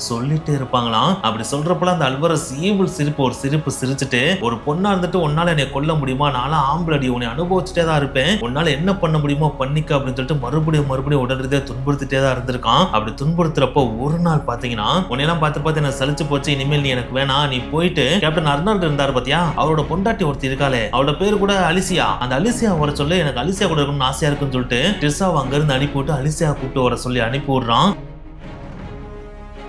சொல்லிட்டே இருப்பாங்களாம். அப்படி சொல்றப்பல அந்த அல்வாரஸ் ஈவில் சிரிப்பு ஒரு சிரிப்பு சிரிச்சுட்டு, ஒரு பொண்ணா இருந்துட்டு உன்னால என்னை கொல்ல முடியுமா, நானும் ஆம்பளடி, உன்னை அனுபவிச்சுட்டே தான் இருப்பேன், உன்னால என்ன பண்ண முடியுமோ பண்ணிக்க அப்படின்னு சொல்லிட்டு மறுபடியும் உடல் ரீதியாக துன்புறுத்திட்டே தான் இருந்திருக்கான். அப்படி துன்புறுத்துறப்போ ஒரு நாள் பாத்தீங்கன்னா உன்னையெல்லாம் பார்த்து எனக்கு சலிச்சு போச்சு, இனிமேல் நீ எனக்கு வேணாம், நீ போயிட்டு கேப்டன் அர்னால்டு இருந்தாரு பாத்தியா, அவரோட பொண்டாட்டி ஒருத்தி இருக்காளே, அவளோட பேரு கூட அலிசியா, அந்த அலிசியா வர சொல்லி, எனக்கு அலிசியா கூட இருக்கணும்னு ஆசையா இருக்குன்னு சொல்லிட்டு டிர்சாவை அங்க இருந்து அனுப்பி விட்டு அலிசியா கூப்பிட்டு வர சொல்லி அனுப்பி விடுறான்.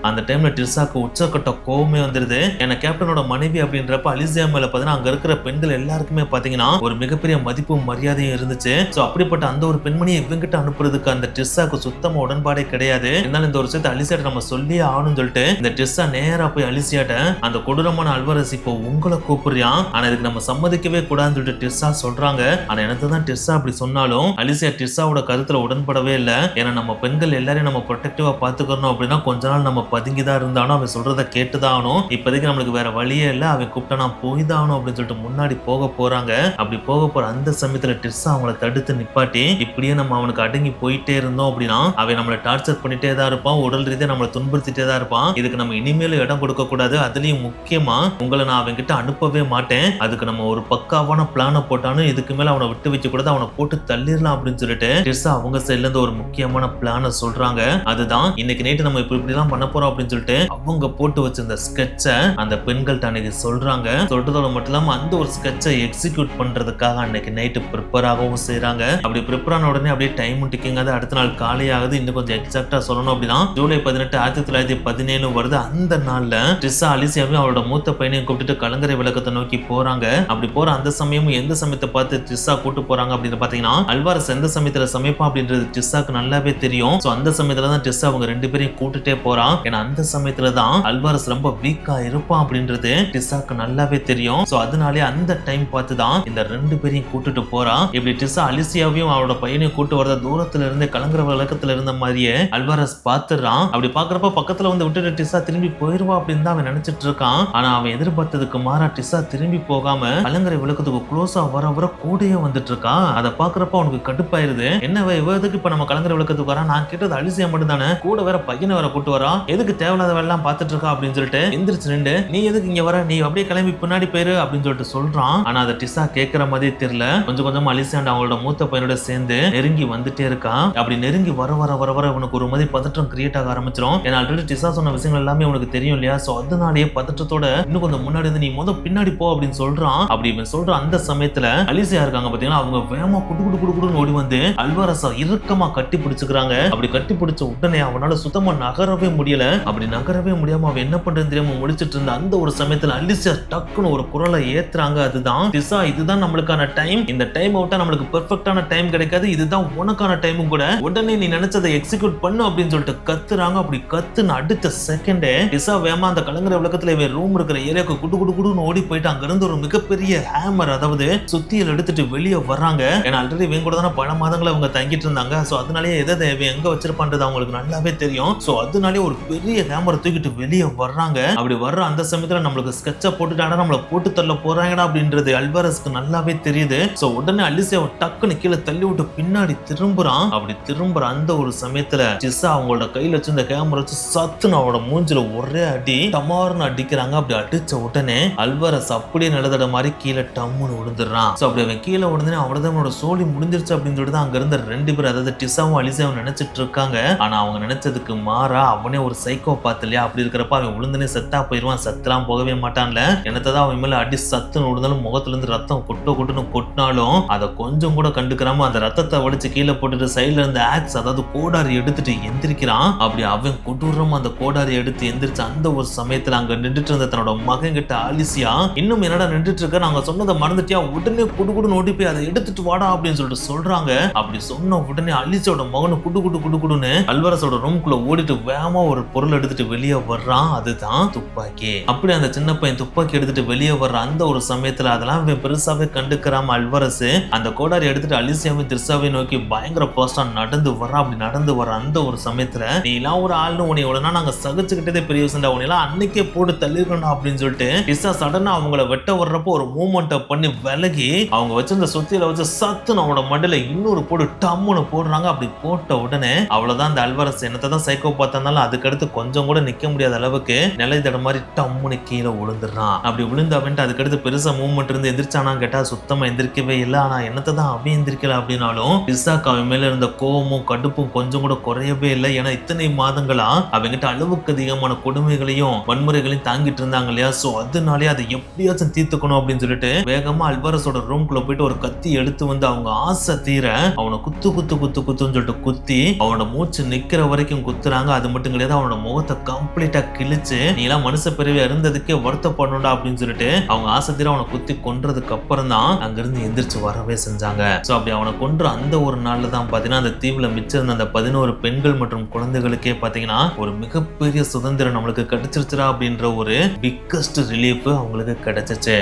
அந்த டைம்ல டிர்சாக்கு உச்சக்கட்ட கோவமே வந்துருது. ஏன்னா கேப்டனோட மனைவி அப்படின்றப்ப அலிசியா மேல பாத்தீங்கன்னா அங்க இருக்கிற பெண்கள் எல்லாருக்குமே பாத்தீங்கன்னா ஒரு மிகப்பெரிய மதிப்பும் மரியாதையும் இருந்துச்சு. சோ அப்படிப்பட்ட அந்த ஒரு பெண்மணியை இவங்கிட்ட அனுப்புறதுக்கு அந்த டிர்சாக்கு சுத்தமா உடன்பாடே கிடையாது. இருந்தாலும் இந்த ஒரு விஷயத்தை அலிசியாட்ட நம்ம சொல்லி ஆகணும்னு சொல்லிட்டு இந்த டிர்சா நேரா போய் அலிசியாட்ட அந்த கொடூரமான அல்வாரஸ் இப்போ உங்களை கூப்பிடுறான், ஆனா இதுக்கு நம்ம சம்மதிக்கவே கூடாதுன்னு சொல்லிட்டு டிர்சா சொல்றாங்க. ஆனா எனக்கு தான் டிர்சா அப்படி சொன்னாலும் அலிசியா டிர்சாவோட கருத்துல உடன்படவே இல்லை. ஏன்னா நம்ம பெண்கள் எல்லாரையும் நம்ம ப்ரொடெக்டிவா பாத்துக்கணும் அப்படின்னா கொஞ்ச நாள் நம்ம பதுங்கிதான் இருந்தாலும் அவன் சொல்றதை கேட்டுதான் ஆகணும். இப்போதைக்கு நம்மளுக்கு வேற வழியே இல்லை, அவன் கூப்பிட்டா நான் போய் தான் ஆகணும் அப்படின்னு சொல்லிட்டு முன்னாடி போக போறாங்க. அப்படி போக போற அந்த சமயத்துல டிர்சா அவங்களை தடுத்து நிப்பாட்டி, இப்படியே நம்ம அவனுக்கு அடங்கி போயிட்டே இருந்தோம் அப்படின்னா அவன் நம்மளை டார்ச்சர் பண்ணிட்டே தான் இருப்பான், உடல் ரீதியா நம்மளை துன்புறுத்திட்டே தான் இருப்பான். இதுக்கு நம்ம இனிமேலும் இடம் கொடுக்க கூடாது. அதுலயும் முக்கியமா உங்களை நான் அவன் கிட்ட அனுப்பவே மாட்டேன். அதுக்கு நம்ம ஒரு பக்காவான பிளான போட்டாலும் இதுக்கு மேல அவனை விட்டு வைக்க கூடாது, அவனை போட்டு தள்ளிடலாம் அப்படின்னு சொல்லிட்டு டிர்சா அவங்க சைட்ல இருந்து ஒரு முக்கியமான பிளான சொல்றாங்க. அதுதான் இன்னைக்கு நைட்டு நம்ம இப்படி எல்லாம் பண்ண போறோம் அப்படின்னு சொல்லிட்டு அவங்க போட்டு வச்சிருந்த ஸ்கெட்ச அந்த பெண்கள்ட்ட அன்னைக்கு சொல்றாங்க. சொல்றதோட மட்டும் இல்லாம அந்த ஒரு ஸ்கெட்சை எக்ஸிக்யூட் பண்றதுக்காக அன்னைக்கு நைட்டு ப்ரிப்பேர் ஆகவும் செய்யறாங்க. அப்படி ப்ரிப்பேர் ஆன உடனே அப்படியே டைம் டிக்கிங் ஆகுது. அடுத்த நாள் காலை ஆகுது. இன்னும் கொஞ்சம் எக்ஸாக்டா சொல்லணும் அப்படின்னா ஜூலை 18, 1917 வருது. அந்த நாள்ல டிர்சா அலிசியாவையும் அவளோட மூத்த பையனையும் கூப்பிட்டு கலங்கரை விளக்கத்தை நோக்கி போறாங்க. அப்படி போற அந்த சமயமும் எந்த சமயத்தை பார்த்து டிர்சா கூட்டு போறாங்க அப்படின்னு பாத்தீங்கன்னா அல்வாரஸ் எந்த சமயத்துல சமைப்பா அப்படின்றது டிர்சாக்கு நல்லாவே தெரியும். சோ அந்த சமயத்துல தான் டிர்சா அவங்க ரெண்டு பேரையும் கூட்டுட்டே போறான். ஏன்னா அந்த சமயத்துல தான் அல்வாரஸ் ரொம்ப வீக்கா இருப்பான் அப்படின்றது டிர்சாக்கு நல்லாவே தெரியும். சோ அதனாலே அந்த டைம் பார்த்து தான் இந்த ரெண்டு பேரையும் கூட்டுட்டு போறான். இப்படி டிர்சா அலிசியாவையும் அவளோட பையனையும் கூட்டு வரத தூரத்துல இருந்து கலங்கர விளக்கத்துல இருந்த மாதிரியே அல்வாரஸ் பாத்துறான். அப்படி பாக்குறப்ப பக்கத்துல வந்து விட்டுட்டு டிர்சா திரும்பி போயிருவா அப்படின்னு தான் அவன் நினைச்சிட்டு இருக்கான். ஆனா அவன் எதிர்பார்த்ததுக்கு மாறா டிர்சா திரும்பி போகாம கலங்கரை விளக்கத்துக்கு க்ளோஸா வர வர கூடயே வந்துட்டு இருக்கான். அதை பாக்குறப்ப அவனுக்கு கடுப்பாயிருது. என்ன இவதுக்கு இப்ப நம்ம கலங்கரை விளக்கத்துக்கு வரா, நான் கேட்டது அலிசியா மட்டும் தானே, கூட வேற பையனை வேற கூட்டு வரா, எதுக்கு தேவையில்லாத வேலை எல்லாம் பாத்துட்டு இருக்கா அப்படின்னு சொல்லிட்டு எந்திரிச்சு நின்று நீ எதுக்கு இங்க வர, நீ அப்படியே கிளம்பி பின்னாடி போயிரு அப்படின்னு சொல்லிட்டு சொல்றான். ஆனா அதை டிர்சா கேட்கிற மாதிரி தெரியல. கொஞ்சம் கொஞ்சம் அலிசியா அவங்களோட மூத்த பையனோட சேர்ந்து நெருங்கி வந்துட்டே இருக்கான். அப்படி நெருங்கி வர வர வர வர உனக்கு ஒரு மாதிரி பதற்றம் கிரியேட் ஆக ஆரம்பிச்சிடும். ஏன்னா ஆல்ரெடி டிர்சா சொன்ன விஷயங்கள் எல்லாமே உனக்கு தெரியும் இல்லையா. சோ அதனாலேயே பதற்றத்தோட இன்னும் கொஞ்சம் முன்னாடி வந்து நீ பின்னாடி போ அப்படின்னு சொல்றான். அப்படி இவன் சொல்ற அந்த சமயத்துல அலிசியா இருக்காங்க பாத்தீங்கன்னா அவங்க வேகமா குடுக்குன்னு ஓடி வந்து அல்வாரஸை இறுக்கமா கட்டி பிடிச்சுக்கிறாங்க. அப்படி கட்டி பிடிச்ச உடனே அவனால சுத்தமா நகரவே முடியல. அப்படி நகரவே முடியாம அவன் என்ன பண்றது தெரியாம முடிச்சிட்டு இருந்த அந்த ஒரு சமயத்துல அலிசியா டக்குன்னு ஒரு குரலை ஏத்துறாங்க. அதுதான் டிர்சா, இதுதான் நம்மளுக்கான டைம், இந்த டைம் அவுட்டா நம்மளுக்கு பெர்ஃபெக்ட்டான டைம் கிடைக்காது, இதுதான் உனக்கான டைமும் கூட, உடனே நீ நினைச்சதை எக்ஸிக்யூட் பண்ணு அப்படின்னு சொல்லிட்டு கத்துறாங்க. அப்படி கத்துன்னு அடுத்த செகண்டே டிர்சா வேகமா அந்த கலங்கரை விளக்கத்துல இவன் ரூம் இருக்கிற ஏரியாவுக்கு குடுன்னு ஓடி போயிட்டு அங்க இருந்து ஒரு மிகப்பெரிய ஹேமர், அதாவது சுத்தியல் எடுத்துட்டு வெளியே வர்றாங்க. ஏன்னா ஆல்ரெடி இவங்க கூட தானே பல மாதங்களை அவங்க தங்கிட்டு இருந்தாங்க. சோ அதனாலேயே எதை எங்க வச்சிருப்பான்றது அவங்களுக்கு நல்லாவே தெரியும். சோ அதனாலே ஒரு பெரிய ஹேமரை தூக்கிட்டு வெளியே வர்றாங்க. அப்படி வர்ற அந்த சமயத்துல நம்மளுக்கு ஸ்கெட்ச போட்டுட்டாங்க, நம்மள போட்டு தள்ள போறாங்கடா அப்படின்றது அல்வாரஸ்க்கு நல்லாவே தெரியுது. சோ உடனே அலிசியாவை டக்குன்னு கீழே தள்ளி விட்டு பின்னாடி திரும்புறான். அப்படி திரும்புற அந்த ஒரு சமயத்துல டிர்சா அவங்களோட கையில வச்சு இந்த கேமரா வச்சு சத்துன்னு அவனோட மூஞ்சில ஒரே அடி டமார்னு அடிக்கிறாங்க. அப்படி அடிச்ச உடனே அல்வாரஸ் அப்படியே நிலதட மாதிரி கீழே டம்முன்னு விழுந்துடுறான். சோ அப்படி அவன் கீழே உடனே அவனோட சோழி முடிஞ்சிருச்சு அப்படின்னு சொல்லிட்டு அங்க இருந்த ரெண்டு பேர், அதாவது டிர்சாவும் அலிசியாவும் நினைச்சிட்டு இருக்காங்க. ஆனா அவங்க நினைச்சதுக்கு மாறா அவனே ஒரு சைக்கோ பார்த்து இல்லையா. அப்படி இருக்கிறப்ப அவன் விழுந்தனே செத்தா போயிருவான், சத்தெல்லாம் போகவே மாட்டான்ல. என்னத்தான் அவன் மேல அடி சத்துன்னு விழுந்தாலும் முகத்துல இருந்து ரத்தம் கொட்டுன்னு கொட்டினாலும் அதை கொஞ்சம் கூட கண்டுக்கிறாம அந்த ரத்தத்தை வடிச்சு கீழே போட்டுட்டு சைட்ல இருந்து ஆக்ஸ், அதாவது கோடாரி எடுத்துட்டு எந்திரிக்கிறான். அப்படி அவன் கொடூரமா அந்த கோடாரி எடுத்து எந்திரிச்ச அந்த ஒரு சமயத்துல அங்க நின்றுட்டு இருந்த தன்னோட மகன் கிட்ட அலிசியா, இன்னும் என்னடா நின்றுட்டு இருக்க, நாங்க சொன்னதை மறந்துட்டியா, உடனே குடுன்னு ஓடி போய் அதை எடுத்துட்டு வாடா அப்படின்னு சொல்லிட்டு சொல்றாங்க. அப்படி சொன்ன உடனே அலிசியோட மகனு குடுன்னு அல்வாரஸோட ரூம்குள்ள ஓடிட்டு வேகமா ஒரு பொருள் எடுத்துட்டு வெளியே வர்றான். அதுதான் துப்பாக்கி. அப்படி அந்த சின்ன பையன் துப்பாக்கி எடுத்துட்டு வெளியே வர்ற அந்த ஒரு சமயத்துல அதெல்லாம் பெருசாவே கண்டுக்கிறாம அல்வாரஸ் அந்த கோடாரி எடுத்துட்டு அலிசியாவை டிர்சாவை நோக்கி பயங்கர பாஸ்டா நடந்து வர்றான். அப்படி நடந்து வர அந்த ஒரு சமயத்துல நீ எல்லாம் ஒரு ஆள்னு உன்னை எவ்வளவுனா நாங்க சகிச்சுக்கிட்டதே பெரிய விஷயம், உன்னை எல்லாம் அன்னைக்கே போட்டு தள்ளிருக்கணும் அப்படின்னு சொல்லிட்டு டிர்சா சடனா அவங்கள வெட்ட வர்றப்போ ஒரு மூவ்மெண்ட் பண்ணி விலகி அவங்க வச்சிருந்த சுத்தியில வச்சு சத்துன்னு அவனோட மண்டல இன்னொரு போடு டம்முன்னு போடுறாங்க. அப்படி போட்ட உடனே அவ்வளவுதான் அந்த அல்வாரஸ் என்னத்தான் சைக்கோ பார்த்தாலும் அதுக்கடுத்து கொஞ்சம் கூட நிக்க முடியாத அளவுக்கு நிலை தட மாதிரி டம்முன்னு கீழே விழுந்துடுறான். அப்படி விழுந்து அவன்ட்டு அதுக்கடுத்து பெருசா மூவ்மெண்ட் இருந்து எந்திரிச்சானா கேட்டா சுத்தமா எந்திரிக்கவே இல்லை. ஆனா என்னத்தான் அவன் எந்திரிக்கல அப்படின்னாலும் டிர்சாக்கு அவன் மேல இருந்த கோவமும் கடுப்பும் கொஞ்சம் கூட குறையவே இல்லை. ஏன்னா இத்தனை மாதங்களா அவங்கிட்ட அளவுக்கு அதிகமான கொடுமைகளையும் வன்முறைகளையும் தாங்கிட்டு இருந்தாங்க இல்லையா. சோ அதனாலே அதை எப்படியாச்சும் தீர்த்துக்கணும் அப்படின்னு சொல்லிட்டு வேகமா அல்வாரஸோட ரூம்குள்ள போயிட்டு ஒரு கத்தி எடுத்து வந்து அவங்க ஆசை தீர அவனை குத்துன்னு சொல்லிட்டு குத்தி அவனோட மூச்சு நிக்கிற வரைக்கும் குத்துறாங்க. அது மட்டும் கிடையாது, அவனோட அவனோட முகத்தை கம்ப்ளீட்டா கிழிச்சு நீ எல்லாம் மனுஷ பிறவி இருந்ததுக்கே வருத்தப்படணும்டா அப்படின்னு சொல்லிட்டு அவங்க ஆசைத்தீர அவனை குத்தி கொன்றதுக்கு அப்புறம் தான் அங்கிருந்து எந்திரிச்சு வரவே செஞ்சாங்க. சோ அப்படி அவனை கொன்ற அந்த ஒரு நாள்ல தான் பாத்தீங்கன்னா அந்த தீவுல மிச்சம் இருந்த அந்த 11 பெண்கள் மற்றும் குழந்தைகளுக்கே பாத்தீங்கன்னா ஒரு மிகப்பெரிய சுதந்திரம் நம்மளுக்கு கிடைச்சிருச்சுடா அப்படின்ற ஒரு பிக்கஸ்ட் ரிலீஃப் அவங்களுக்கு கிடைச்சிச்சு.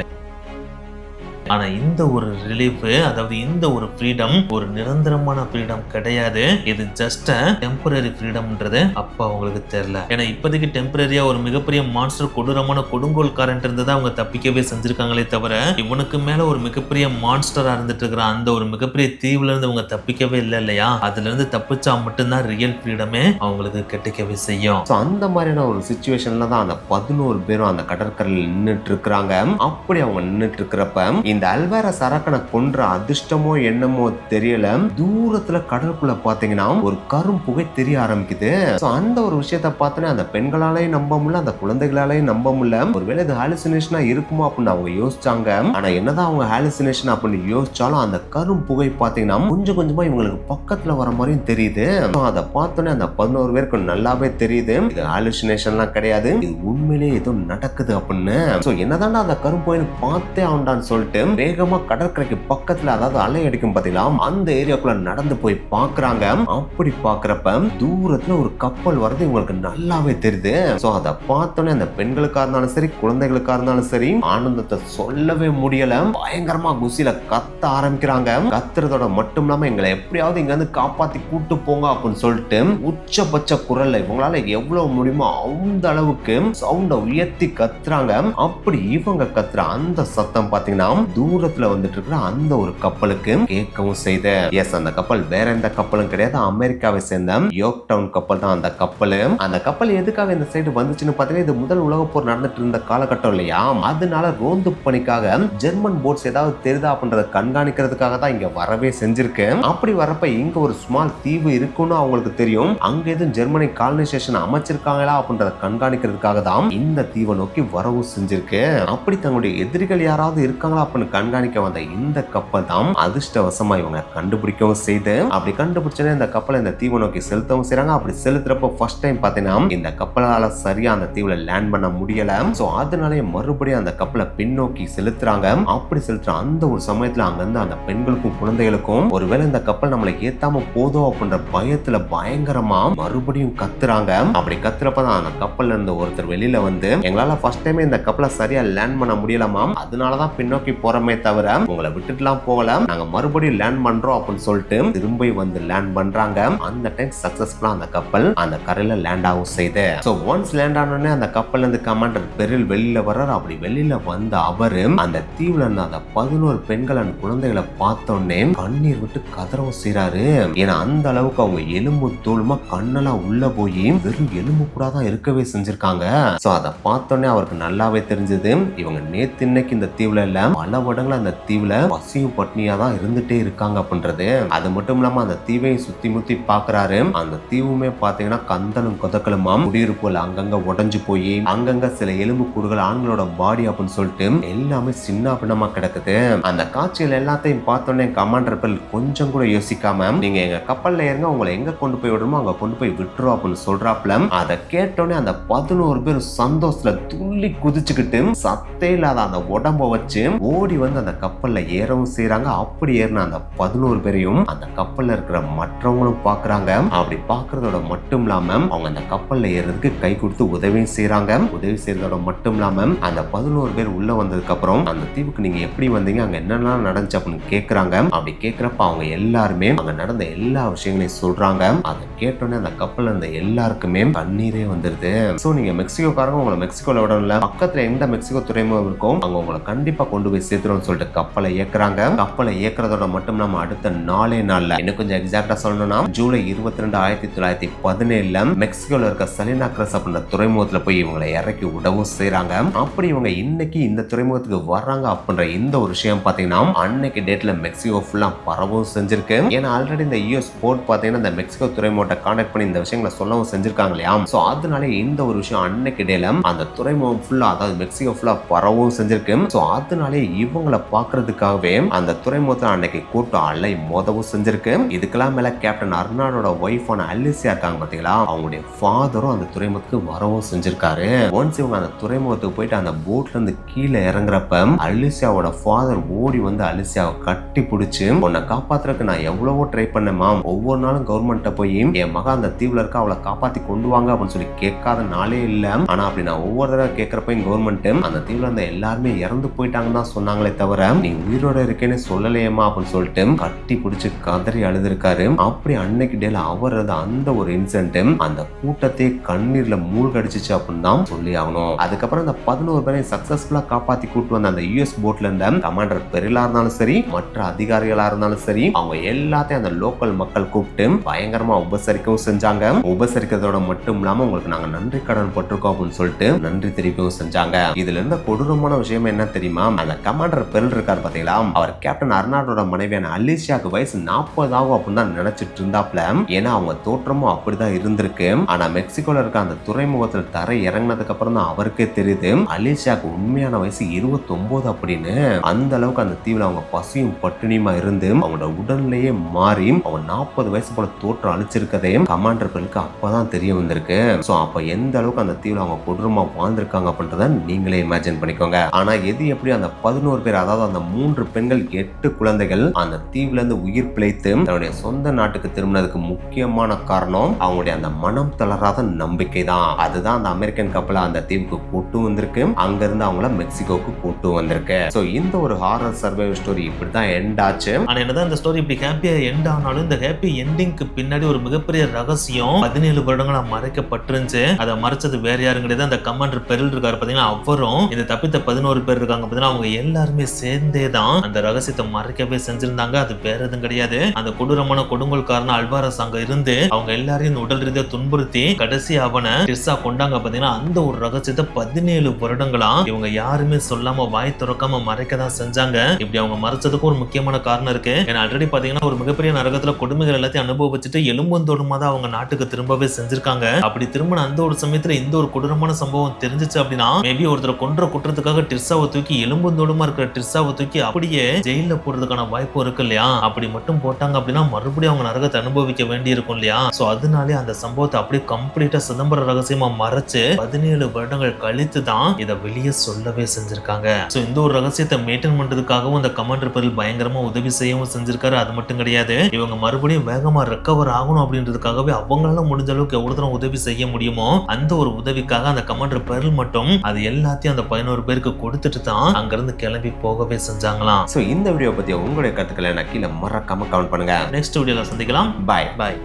ஆனா இந்த ஒரு ரிலீஃப், அதாவது இந்த ஒரு ஃப்ரீடம் ஒரு நிரந்தரமான ஃப்ரீடம் கிடையாது. இது ஜஸ்ட் டெம்பரரி ஃப்ரீடம்ன்றது அப்ப அவங்களுக்கு தெரியல. ஏன்னா இப்போதைக்கு டெம்பரரியா ஒரு மிகப்பெரிய மான்ஸ்டர் கொடூரமான கொடுங்கோல்காரன் இருந்ததை அவங்க தப்பிக்கவே செஞ்சிருக்காங்களே தவிர இவனுக்கு மேல ஒரு மிகப்பெரிய மான்ஸ்டரா இருந்துட்டு இருக்கிற அந்த ஒரு மிகப்பெரிய தீவுல இருந்து அவங்க தப்பிக்கவே இல்லை இல்லையா? அதுல இருந்து தப்பிச்சா மட்டும்தான் ரியல் ஃப்ரீடமே அவங்களுக்கு கிடைக்கவே செய்யும். அந்த மாதிரியான ஒரு சிச்சுவேஷன்ல தான் அந்த 11 பேரும் அந்த கடற்கரையில் நின்றுட்டு இருக்கிறாங்க. அப்படி அவங்க நின்றுட்டு இருக்கிறப்ப இந்த அல்வேரஸ் அரக்கனை கொன்ற அதிர்ஷ்டமோ என்னமோ தெரியல, தூரத்துல கடலுக்குள்ள பாத்தீங்கன்னா ஒரு கரும் புகை தெரிய ஆரம்பிக்குது. அந்த ஒரு விஷயத்த பார்த்தோன்னே அந்த பெண்களாலையும் நம்ப முடியல, அந்த குழந்தைகளாலையும் நம்ப முடியல. ஒருவேளை இது ஹாலுசினேஷனா இருக்குமோ அப்படின்னு அவங்க யோசிச்சாங்க. ஆனா என்னதான் அவங்க ஹாலுசினேஷன் அப்படின்னு யோசிச்சாலும் அந்த கரும் புகை பாத்தீங்கன்னா கொஞ்சம் கொஞ்சமா இவங்களுக்கு பக்கத்துல வர மாதிரியும் தெரியுது. அதை பார்த்தோன்னே அந்த 11 பேருக்கு நல்லாவே தெரியுது இது ஹாலுசினேஷன்லாம் கிடையாது, இது உண்மையிலேயே ஏதோ நடக்குது அப்படின்னு. என்னதான் அந்த கரும் புகைன்னு பார்த்தே ஆண்டான்னு சொல்லிட்டு வேகமா கடற்கரைக்கு பக்கத்துல, அதாவது அலை அடிக்கும் பாத்தீங்களா அந்த ஏரியாக்குள்ள நடந்து போய் பாக்குறாங்க. அப்படி பாக்குறப்ப தூரத்துல ஒரு கப்பல் வரது இவங்களுக்கு நல்லாவே தெரியுது. அதை பார்த்தோன்னே அந்த பெண்களுக்கா இருந்தாலும் சரி குழந்தைகளுக்கா இருந்தாலும் சரி ஆனந்தத்தை சொல்லவே முடியல. பயங்கரமா குசில கத்த ஆரம்பிக்கிறாங்க. கத்துறதோட மட்டும் இல்லாம எங்களை எப்படியாவது இங்க இருந்து காப்பாத்தி கூட்டு போங்க அப்படின்னு சொல்லிட்டு உச்சபட்ச குரல்ல இவங்களால எவ்வளவு முடியுமோ அந்த அளவுக்கு சவுண்ட உயர்த்தி கத்துறாங்க. அப்படி இவங்க கத்துற அந்த சத்தம் பாத்தீங்கன்னா தூரத்துல வந்துட்டு இருக்கிற அந்த ஒரு கப்பலுக்கு கேட்கவும் செய்த. எஸ், அந்த கப்பல் வேற எந்த கப்பலும் கிடையாது, அமெரிக்காவை சேர்ந்த யோர்க் டவுன் கப்பல் தான் அந்த கப்பல். அந்த கப்பல் எதுக்காக இந்த சைடு வந்துச்சுன்னு பாத்தீங்கன்னா இது முதல் உலக போர் நடந்துட்டு இருந்த காலகட்டம் இல்லையா, அதனால ரோந்து பணிக்காக ஜெர்மன் போட்ஸ் ஏதாவது தெரியுதா அப்படின்றத கண்காணிக்கிறதுக்காக தான் இங்க வரவே செஞ்சிருக்கு. அப்படி வரப்ப இங்க ஒரு ஸ்மால் தீவு இருக்குன்னு அவங்களுக்கு தெரியும், அங்க எதுவும் ஜெர்மனி காலனைசேஷன் அமைச்சிருக்காங்களா அப்படின்றத கண்காணிக்கிறதுக்காக தான் இந்த தீவை நோக்கி வரவும் செஞ்சிருக்கு. அப்படி தங்களுடைய எதிரிகள் யாராவது இருக்காங்களா அப்படின்னு கண்காணிக்க வந்த இந்த கப்பல் தான் அதிர்ஷ்டவசமா இவங்க கண்டுபிடிக்கவும் செய்து, அப்படி கண்டுபிடிச்சனே இந்த கப்பலை இந்த தீவை நோக்கி செலுத்தவும் செய்றாங்க. அப்படி செலுத்துறப்ப ஃபர்ஸ்ட் டைம் பாத்தீங்கன்னா இந்த கப்பலால சரியா அந்த தீவுல லேண்ட் பண்ண முடியல. அதனாலே மறுபடியும் அந்த கப்பலை பின்னோக்கி செலுத்துறாங்க. அப்படி செலுத்துற அந்த ஒரு சமயத்துல அங்க இருந்து அந்த பெண்களுக்கும் குழந்தைகளுக்கும் ஒருவேளை இந்த கப்பல் நம்மளை ஏத்தாம போதும் அப்படின்ற பயத்துல பயங்கரமா மறுபடியும் கத்துறாங்க. அப்படி கத்துறப்பதான் அந்த கப்பல்ல இருந்து ஒருத்தர் வெளியில வந்து எங்களால ஃபர்ஸ்ட் டைம் இந்த கப்பலை சரியா லேண்ட் பண்ண முடியலாமா, அதனாலதான் பின்னோக்கி போறமே தவிர உங்களை விட்டுட்டுலாம் போகலாம், நாங்க மறுபடியும் லேண்ட் பண்றோம் அப்படின்னு சொல்லிட்டு திரும்பி வந்து லேண்ட் பண்றாங்க. அந்த டைம் சக்சஸ்ஃபுல்லா அந்த கப்பல் அந்த கரையில லேண்ட் ஆகும் செய்து. ஒன்ஸ் லேண்ட் ஆனோடனே அந்த கப்பல்ல இருந்து கமாண்டர் பெரில் வெளியில வர்றாரு. அப்படி வெளியில வந்த அவரு அந்த தீவுல இருந்த அந்த 11 பெண்கள் and குழந்தைகளை பார்த்தோன்னே கண்ணீர் விட்டு கதறவும் செய்றாரு. ஏன்னா அந்த அளவுக்கு அவங்க எலும்பு தோலுமா கண்ணெல்லாம் உள்ள போய் வெறும் எலும்பு கூட தான் இருக்கவே செஞ்சிருக்காங்க. அதை பார்த்தோன்னே அவருக்கு நல்லாவே தெரிஞ்சது இவங்க நேத்து இன்னைக்கு இந்த தீவுல இல்ல, பல வருடங்களா அந்த தீவுல பசியும் பட்னியா தான் இருந்துட்டே இருக்காங்க அப்படின்றது. அது மட்டும் இல்லாம அந்த தீவையும் சுத்தி முத்தி பாக்குறாரு. அந்த தீவுமே பாத்தீங்கன்னா கந்தலும் கொதக்கலுமா குடியிருப்புகள் அங்கங்க உடஞ்சு போய் அங்கங்க சில எலும்பு கூடுகள் ஆண்களோட பாடி அப்படின்னு சொல்லிட்டு எல்லாமே சின்ன பின்னமா கிடக்குது. அந்த காட்சிகள் எல்லாத்தையும் பார்த்தோன்னே கமாண்டர் பெல் கொஞ்சம் கூட யோசிக்காம நீங்க எங்க கப்பல்ல ஏறுங்க, உங்களை எங்க கொண்டு போய் விடுமோ அங்க கொண்டு போய் விட்டுரும் அப்படின்னு சொல்றாப்ல. அதை கேட்டோன்னே அந்த 11 பேர் சந்தோஷத்துல துள்ளி குதிச்சுக்கிட்டு சத்தே இல்லாத அந்த உடம்ப வச்சு ஓடி வந்து அந்த கப்பல்ல ஏறவும் செய்யறாங்க. அப்படி ஏறின அந்த 11 பேரையும் அந்த கப்பல்ல இருக்கிற மற்றவங்களும் பாக்குறாங்க. அப்படி பாக்குறதோட மட்டும் இல்லாம அவங்க அந்த கப்பல்ல ஏறதுக்கு கை கொடுத்து உதவியும் செய்யறாங்க. உதவி செய்யறதோட மட்டும் இல்லாம அந்த 11 பேர் உள்ள வந்ததுக்கு அப்புறம் அந்த தீவுக்கு நீங்க எப்படி வந்தீங்க, அங்க என்னெல்லாம் நடந்துச்சு அப்படின்னு கேக்குறாங்க. அப்படி கேக்குறப்ப அவங்க எல்லாருமே அங்க நடந்த எல்லா விஷயங்களையும் சொல்றாங்க. அதை கேட்டோன்னே அந்த கப்பல்ல இருந்த எல்லாருக்குமே கண்ணீரே வந்துருது. சோ நீங்க மெக்சிகோக்காரங்க உங்களை மெக்சிகோல விடல, பக்கத்துல எந்த மெக்சிகோ துறைமுகம் இருக்கும் அங்க உங்களை கண்டிப்பா கொண்டு போய் சேர்த்துரும் சொல்லிட்டு கப்பலை இயக்குறாங்க. கப்பலை இயக்குறதோட மட்டும் நம்ம அடுத்த நாளே நாள்ல இன்னும் கொஞ்சம் எக்ஸாக்டா சொல்லணும்னா ஜூலை 22, 1917 மெக்சிகோல இருக்க சலினா கிரஸ் அப்படின்ற துறைமுகத்துல போய் இவங்களை இறக்கி விடவும் செய்யறாங்க. அப்படி இவங்க இன்னைக்கு இந்த துறைமுகத்துக்கு வர்றாங்க அப்படின்ற இந்த ஒரு விஷயம் பாத்தீங்கன்னா அன்னைக்கு டேட்ல மெக்சிகோ ஃபுல்லா பரவும் செஞ்சிருக்கு. ஏன்னா ஆல்ரெடி இந்த யூஎஸ் போர்ட் பாத்தீங்கன்னா இந்த மெக்சிகோ துறைமுகத்தை கான்டாக்ட் பண்ணி இந்த விஷயங்களை சொல்லவும் செஞ்சிருக்காங்க இல்லையா. சோ அதனால இந்த ஒரு விஷயம் அன்னைக்கு டேல அந்த துறைமுகம் ஃபுல்லா, அதாவது மெக்சிகோ ஃபுல்லா பரவும் செஞ்சிருக்கு. சோ அதனாலே இவங்களை பாக்குறதுக்காகவே அந்த துறைமுகத்துல அன்னைக்கு கூட்டம் அலை மோதவும் செஞ்சிருக்கு. இதுக்கெல்லாம் மேல கேப்டன் அர்னால்டோட ஒய்ஃபான அலிசியா இருக்காங்க பாத்தீங்களா, அவங்களுடைய ஃபாதரும் அந்த துறைமுகத்துக்கு வரவும் செஞ்சிருக்காரு. ஒன்ஸ் இவங்க அந்த துறைமுகத்துக்கு போயிட்டு அந்த போட்ல இருந்து கீழே இறங்குறப்ப அலிசியாவோட ஃபாதர் ஓடி வந்து அலிசியாவை கட்டி பிடிச்சு, உன்னை காப்பாத்துறதுக்கு நான் எவ்வளவோ ட்ரை பண்ணேமா, ஒவ்வொரு நாளும் கவர்மெண்ட்ட போய் என் மகன் அந்த தீவுல இருக்க அவளை காப்பாத்தி கொண்டு வாங்க அப்படின்னு சொல்லி கேட்காத நாளே இல்ல. ஆனா அப்படி நான் ஒவ்வொரு தடவை கேட்கறப்ப கவர்மெண்ட் அந்த தீவுல இருந்த எல்லாருமே இறந்து போயிட்டாங்கன்னு தான் சொன்னாங்களே தவிர நீ உயிரோட இருக்கேன்னு சொல்லலையேமா அப்படின்னு சொல்லிட்டு கட்டி பிடிச்சு கதறி அழுதுருக்காரு. அப்படி அன்னைக்கு டேல அவர் அந்த ஒரு இன்சிடென்ட் அந்த கூட்டத்தை கண்ணீர்ல மூழ்கடிச்சிச்சு அப்படின்னு தான் சொல்லி ஆகணும். அதுக்கப்புறம் அந்த 11 பேரை சக்சஸ்ஃபுல்லா காப்பாத்தி கூட்டு வந்த அந்த யுஎஸ் போட்ல இருந்த கமாண்டர் பெரிலா இருந்தாலும் சரி, மற்ற அதிகாரிகளா இருந்தாலும் சரி, அவங்க எல்லாத்தையும் அந்த லோக்கல் மக்கள் கூப்பிட்டு பயங்கரமா உபசரிக்கவும் செஞ்சாங்க. உபசரிக்கிறதோட மட்டும் இல்லாம உங்களுக்கு நாங்க நன்றி கடன் பட்டிருக்கோம் அப்படின்னு சொல்லிட்டு நன்றி தெரிவிக்கவும் செஞ்சாங்க. இதுல இருந்த கொடூரமான விஷயம் என்ன தெரியுமா, அந்த கமாண்டர் பெரில் இருக்காரு பாத்தீங்களா, அவர் கேப்டன் அர்னால்டோட மனைவியான அலிசியாக்கு வயசு 40 ஆகும் அப்படின்னு தான் நினைச்சிட்டு இருந்தாப்ல. ஏன்னா அவங்க தோற்றமும் அப்படிதான் இருந்திருக்கு. ஆனா மெக்சிகோல இருக்க அந்த துறைமுகத்தில் தரை இறங்கினதுக்கு அப்புறம் தான் அவருக்கே தெரியுது அலிசியாக்கு உண்மையான வயசு 29 அப்படின்னு. அந்த அளவுக்கு அந்த தீவுல அவங்க பசியும் பட்டினியுமா இருந்து அவங்களோட உடல்நிலையே மாறி அவங்க 40 வயசு போல தோற்றம் அழிச்சிருக்கதே கமாண்டர் பெருக்கு அப்பதான் தெரிய வந்திருக்கு. சோ அப்ப எந்த அளவுக்கு அந்த தீவுல அவங்க கொடூரமா வாழ்ந்திருக்காங்க அப்படின்றத நீங்களே இமேஜின் பண்ணிக்கோங்க. ஆனா எது எப்படி அந்த 11 பேர், அதாவது அந்த 3 பெண்கள் 8 குழந்தைகள் அந்த தீவுல இருந்து உயிர் பிழைத்து தன்னுடைய சொந்த நாட்டுக்கு திரும்பினதுக்கு முக்கியமான காரணம் அவங்களுடைய அந்த மனம் தளராத நம்பிக்கை தான். அதுதான் அந்த அமெரிக்கன் கப்பலை அந்த தீவுக்கு கூட்டு வந்திருக்கு, அங்க இருந்து அவங்கள மெக்சிகோக்கு கூட்டு வந்திருக்கு. சோ இந்த ஒரு ஹாரர் சர்வைவல் ஸ்டோரி இப்படிதான் எண்ட் ஆச்சு. ஆனா என்னதான் இந்த ஸ்டோரி இப்படி ஹாப்பியா எண்ட் ஆனாலும் இந்த ஹாப்பி எண்டிங்க்கு பின்னாடி ஒரு மிகப்பெரிய ரகசியம் 17 வருடங்களா மறைக்கப்பட்டிருந்துச்சு. அதை மறைச்சது வேற யாரும் கிடையாது, அந்த கமாண்டர் பெரில் இருக்காரு பாத்தீங்கன்னா அவரும் இந்த தப்பித்த 11 பேர் இருக்காங்க பாத்தீங்கன்னா அவங்க எல்லாருமே சேர்ந்தே தான் அந்த ரகசியத்தை மறைக்கவே செஞ்சிருந்தாங்க. அது வேற எதுவும் கிடையாது, அந்த கொடூரமான கொடுங்கோல்காரன அல்வாரஸ் அங்க இருந்து அவங்க எல்லாரையும் உடல் ரீதியா துன்புறுத்தி கடைசி அவனை டிர்சா கொண்டாங்க பாத்தீங்கன்னா. அந்த ஒரு ரகசியத்தை 17 வருடங்களா இவங்க யாருமே சொல்லாம வாய் திறக்காம மறைக்க தான் செஞ்சாங்க. இப்படி அவங்க மறைச்சதுக்கு ஒரு முக்கியமான காரணம் இருக்கு. ஏன்னா ஆல்ரெடி பாத்தீங்கன்னா ஒரு மிகப்பெரிய நரகத்துல கொடுமைகள் எல்லாத்தையும் அனுபவிச்சுட்டு எலும்புந்தோடுமா தான் அவங்க நாட்டுக்கு திரும்பவே செஞ்சிருக்காங்க. அப்படி திரும்பின அந்த ஒரு சமயத்துல இந்த ஒரு கொடூரமான சம்பவம் தெரிஞ்சிச்சு அப்படின்னா மேபி ஒருத்தர் கொன்ற குற்றத்துக்காக டிர்சாவை தூக்கி எலும்புந்தோடுமா இருக்கிற டிர்சாவை தூக்கி அப்படியே ஜெயில போடுறதுக்கான வாய்ப்பு இருக்கு இல்லையா. அப்படி மட்டும் போட்டாங்க அப்படின்னா மறுபடியும் அவங்க நரகத்தை அனுபவிக்க வேண்டி இருக்கும் இல்லையா. சோ அதனாலே அந்த சம்பவத்தை அப்படியே கம்ப்ளீட்டா சிதம்பர ரகசியமா மறைச்சு 17 வருடங்கள் கழித்து தான் இதை வெளியே சொல்லவே செஞ்சிருக்காங்க. சோ இந்த ஒரு ரகசியத்தை மெயின்டைன் பண்றதுக்காகவும் அந்த கமாண்டர் பெரில் பயங்கரமா உதவி செய்யவும் செஞ்சிருக்காரு. அது மட்டும் கிடையாது, இவங்க மறுபடியும் வேகமா ரெக்கவர் ஆகணும் அப்படின்றதுக்காகவே அவங்களால முடிஞ்ச அளவுக்கு எவ்வளவு தூரம் உதவி செய்ய முடியுமோ அந்த ஒரு உதவிக்காக அந்த கமாண்டர் பெரில் மட்டும் அது எல்லாத்தையும் அந்த 11 பேருக்கு கொடுத்துட்டு தான் அங்கிருந்து கிளம்பி போகவே செஞ்சாங்களாம். சோ இந்த வீடியோ பத்தி உங்களுடைய கருத்துக்களை கீழே மறக்காம கமெண்ட் பண்ணுங்க. நெக்ஸ்ட் வீடியோல சந்திக்கலாம். பாய்.